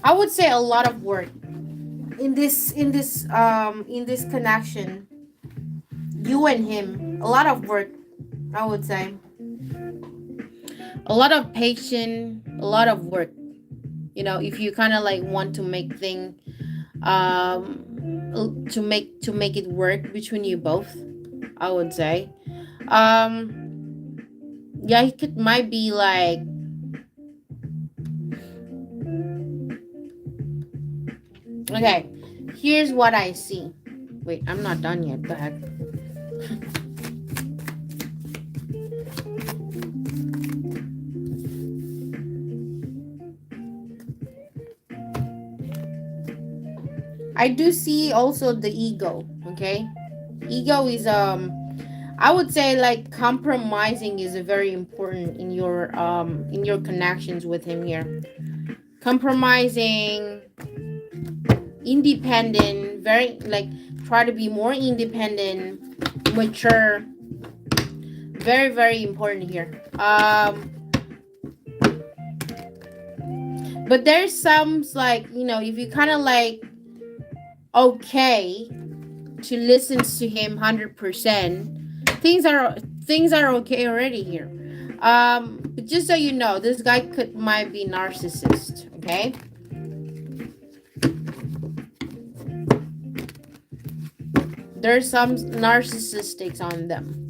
I would say a lot of work in this connection. You and him, a lot of work. I would say a lot of patience, a lot of work. You know, if you kind of like want to make thing to make it work between you both, I would say yeah, he could might be like, okay, here's what I see. Wait, I'm not done yet. The heck. I do see also the ego. Okay, ego is I would say like compromising is a very important in your connections with him here. Compromising, independent, very like try to be more independent, mature, very very important here. But there's some like, you know, if you kind of like okay to listen to him 100%, things are things are okay already here. But just so you know, this guy could might be narcissist. Okay, there's some narcissistics on them.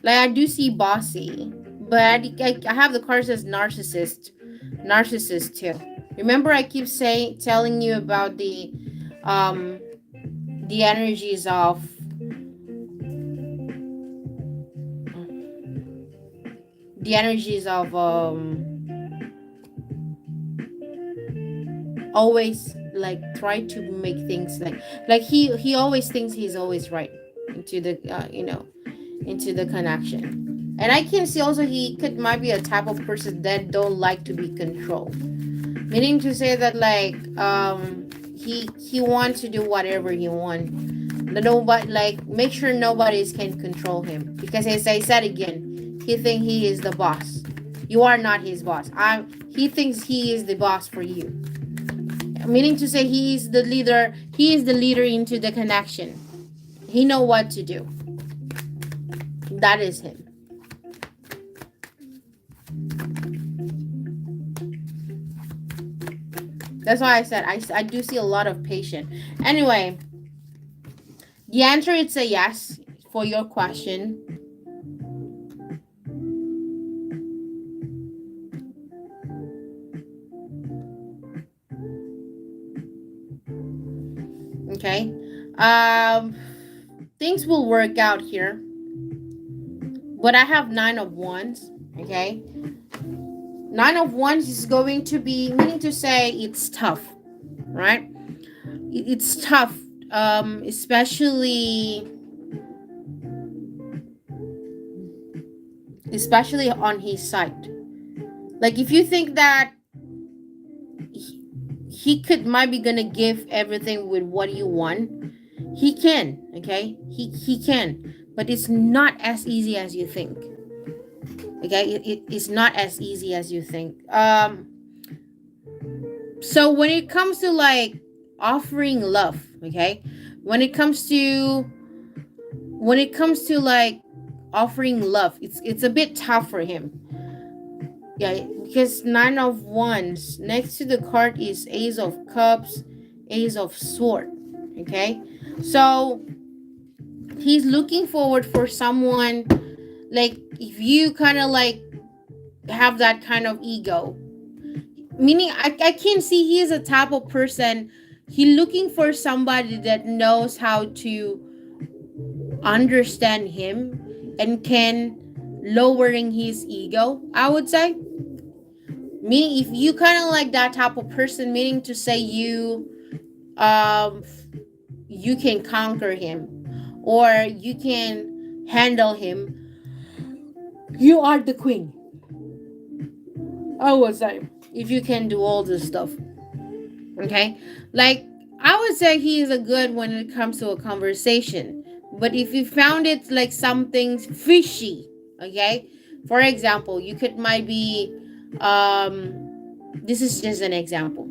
Like I do see bossy, but I have the card says narcissist too. Remember, I keep saying telling you about um the energies of the energies of always like try to make things like he always thinks he's always right into the you know, into the connection. And I can see also he could might be a type of person that don't like to be controlled, meaning to say that like he wants to do whatever he wants. Nobody like make sure nobody can control him, because as I said again, he think he is the boss. You are not his boss. He thinks he is the boss for you, meaning to say he is the leader. He is the leader into the connection. He know what to do. That is him. That's why I said I do see a lot of patience. Anyway, the answer is a yes for your question. Okay. Things will work out here. But I have 9 of Wands. Okay. 9 of Wands is going to be, meaning to say it's tough, right? It's tough, especially especially on his side. Like if you think that he could might be gonna give everything with what you want, he can. Okay, he can, but it's not as easy as you think. Okay, it's not as easy as you think. So when it comes to like offering love, okay, when it comes to like offering love, it's a bit tough for him. Yeah, because nine of wands next to the card is ace of cups, ace of sword. Okay, so he's looking forward for someone, like if you kind of like have that kind of ego, meaning I can see he is a type of person, he looking for somebody that knows how to understand him and can lowering his ego, I would say. Meaning if you kind of like that type of person, meaning to say um you can conquer him or you can handle him, you are the queen, I would say, if you can do all this stuff. Okay, like I would say he is a good when it comes to a conversation, but if you found it like something fishy, okay, for example, you could might be um this is just an example,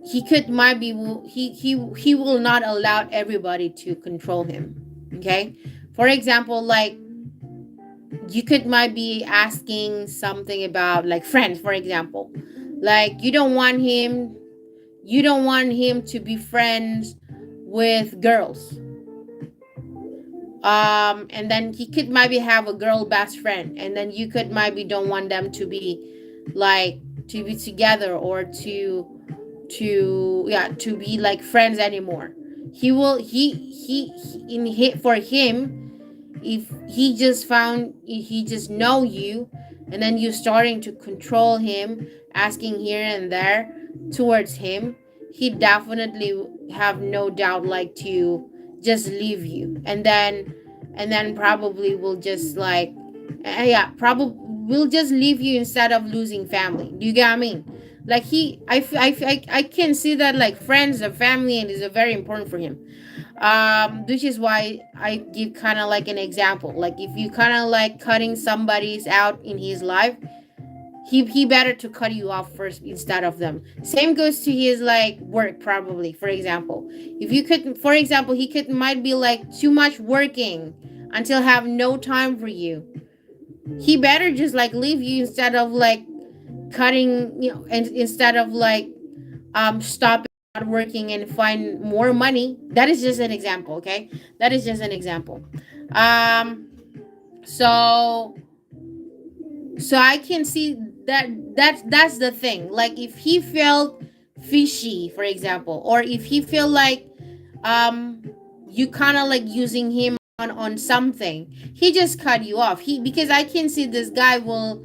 he could might be he will not allow everybody to control him. Okay, for example, like you could might be asking something about like friends, for example, like you don't want him to be friends with girls, and then he could maybe have a girl best friend, and then you could maybe don't want them to be like to be together or to be like friends anymore. He will he in hit for him, if he just found he just know you, and then you starting to control him, asking here and there towards him, he definitely have no doubt like to just leave you, and then probably will just like yeah, probably will just leave you instead of losing family. Do you get what I mean? Like I can see that like friends and family and is a very important for him, which is why I give kind of like an example, like if you kind of like cutting somebody's out in his life, he better to cut you off first instead of them. Same goes to his like work, probably, for example, if you could, for example, he could might be like too much working until have no time for you, he better just like leave you instead of like cutting, and instead of like stopping working and find more money. That is just an example, okay? That is just an example. um so I can see that that's the thing, like if he felt fishy, for example, or if he feel like um you kind of like using him on something, he just cut you off. He, because I can see this guy will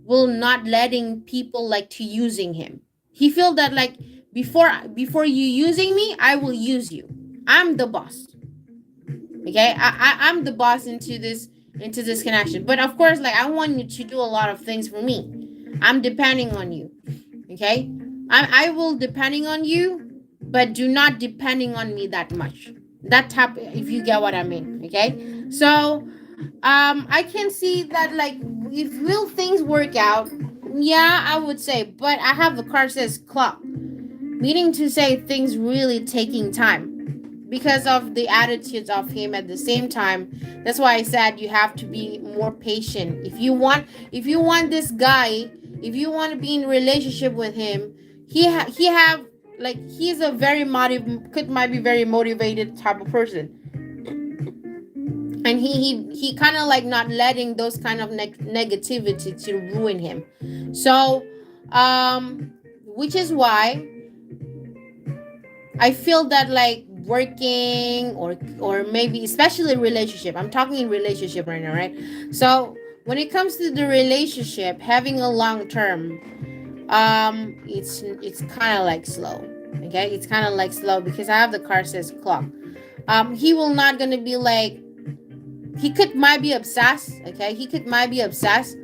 not letting people like to using him. He feel that like before you using me, I will use you. I'm the boss. Okay, I'm the boss into this connection. But of course, like I want you to do a lot of things for me. I'm depending on you. Okay, I will depending on you, but do not depending on me that much. That type, if you get what I mean. Okay, so I can see that like if will things work out, yeah, I would say, but I have the card says clock, meaning to say things really taking time because of the attitudes of him at the same time. That's why I said you have to be more patient if you want this guy, if you want to be in relationship with him. He have like he's a very might be very motivated type of person, and he kind of like not letting those kind of negativity to ruin him. So which is why I feel that like working or maybe especially relationship, I'm talking in relationship right now, right? So when it comes to the relationship, having a long term, it's kind of like slow. Okay, it's kind of like slow because I have the card says clock. He will not gonna be like he could might be obsessed. Okay, he could might be obsessed,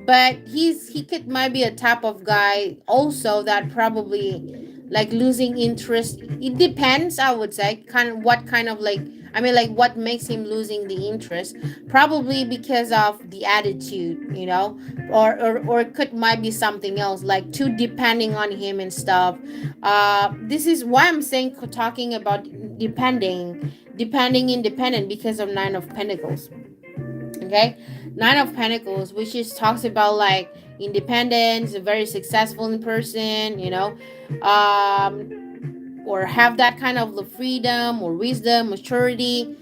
but he could might be a type of guy also that probably like losing interest. It depends, I would say, kind of what kind of like, I mean, like what makes him losing the interest. Probably because of the attitude, you know, or it could might be something else, like too depending on him and stuff. This is why I'm saying, talking about depending independent, because of Nine of Pentacles. Okay, Nine of Pentacles, which is talks about like independence, a very successful in person, you know, or have that kind of the freedom or wisdom, maturity.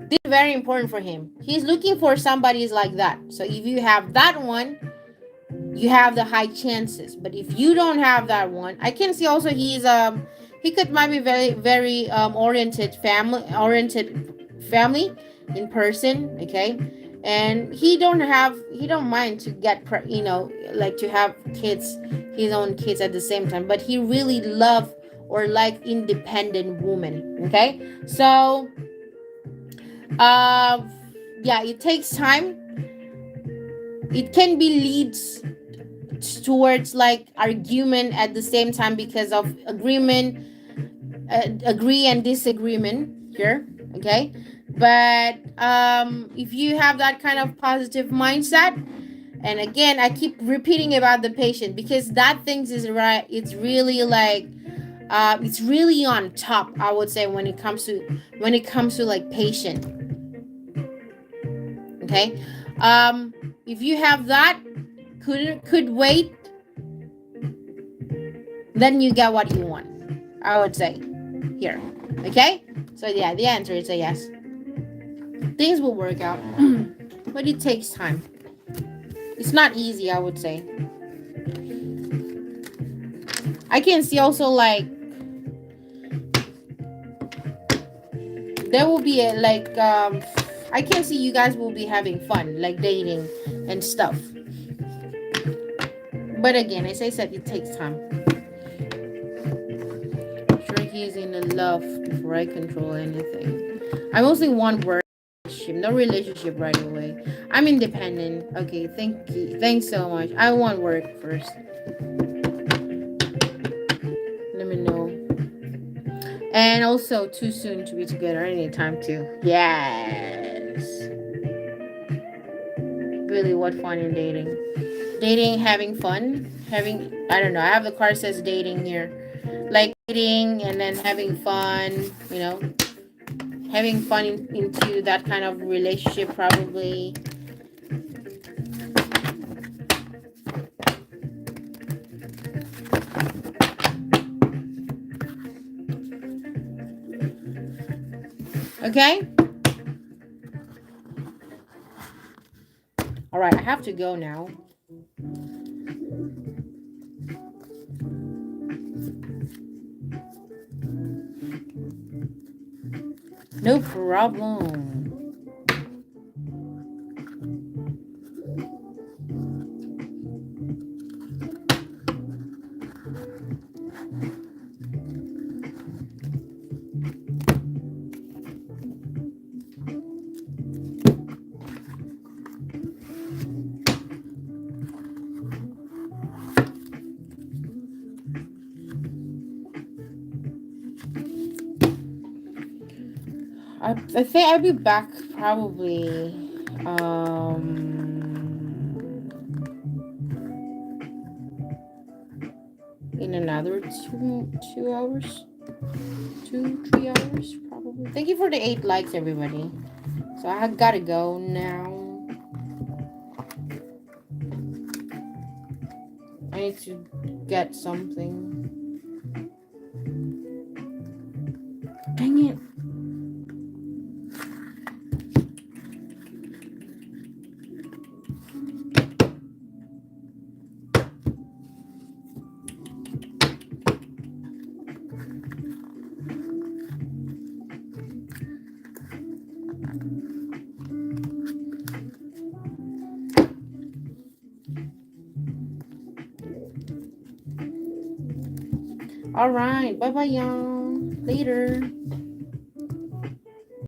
This is very important for him. He's looking for somebody's like that. So if you have that one, you have the high chances. But if you don't have that one, I can see also he could might be very oriented family in person. Okay, and he don't mind to get you know, like to have kids, his own kids at the same time, but he really love or like independent woman. Okay, so uh yeah, it takes time. It can be leads towards like argument at the same time because of agree and disagreement here. Okay, but if you have that kind of positive mindset, and again I keep repeating about the patient, because that things is right, it's really like it's really on top, I would say, when it comes to like patient. Okay, if you have that, could wait, then you get what you want, I would say here. Okay, so yeah, the answer is a yes. Things will work out, but it takes time. It's not easy, I would say. I can see also like there will be a like I can see you guys will be having fun, like dating and stuff. But again, as I said, it takes time. I'm sure he's in love before I control anything. I mostly want work, no relationship right away. I'm independent. Okay, thank you. Thanks so much. I want work first. Let me know. And also, too soon to be together. I need time to. Yes. Really, what fun in dating? Dating, having fun, having, I don't know. I have the card says dating here, like dating and then having fun. You know, having fun into that kind of relationship, probably. Okay. All right, I have to go now. No problem. I think I'll be back probably in another 2 hours, 2-3 hours probably. Thank you for the 8 likes, everybody. So I gotta go now. I need to get something. Dang it. All right. Bye bye, y'all. Later.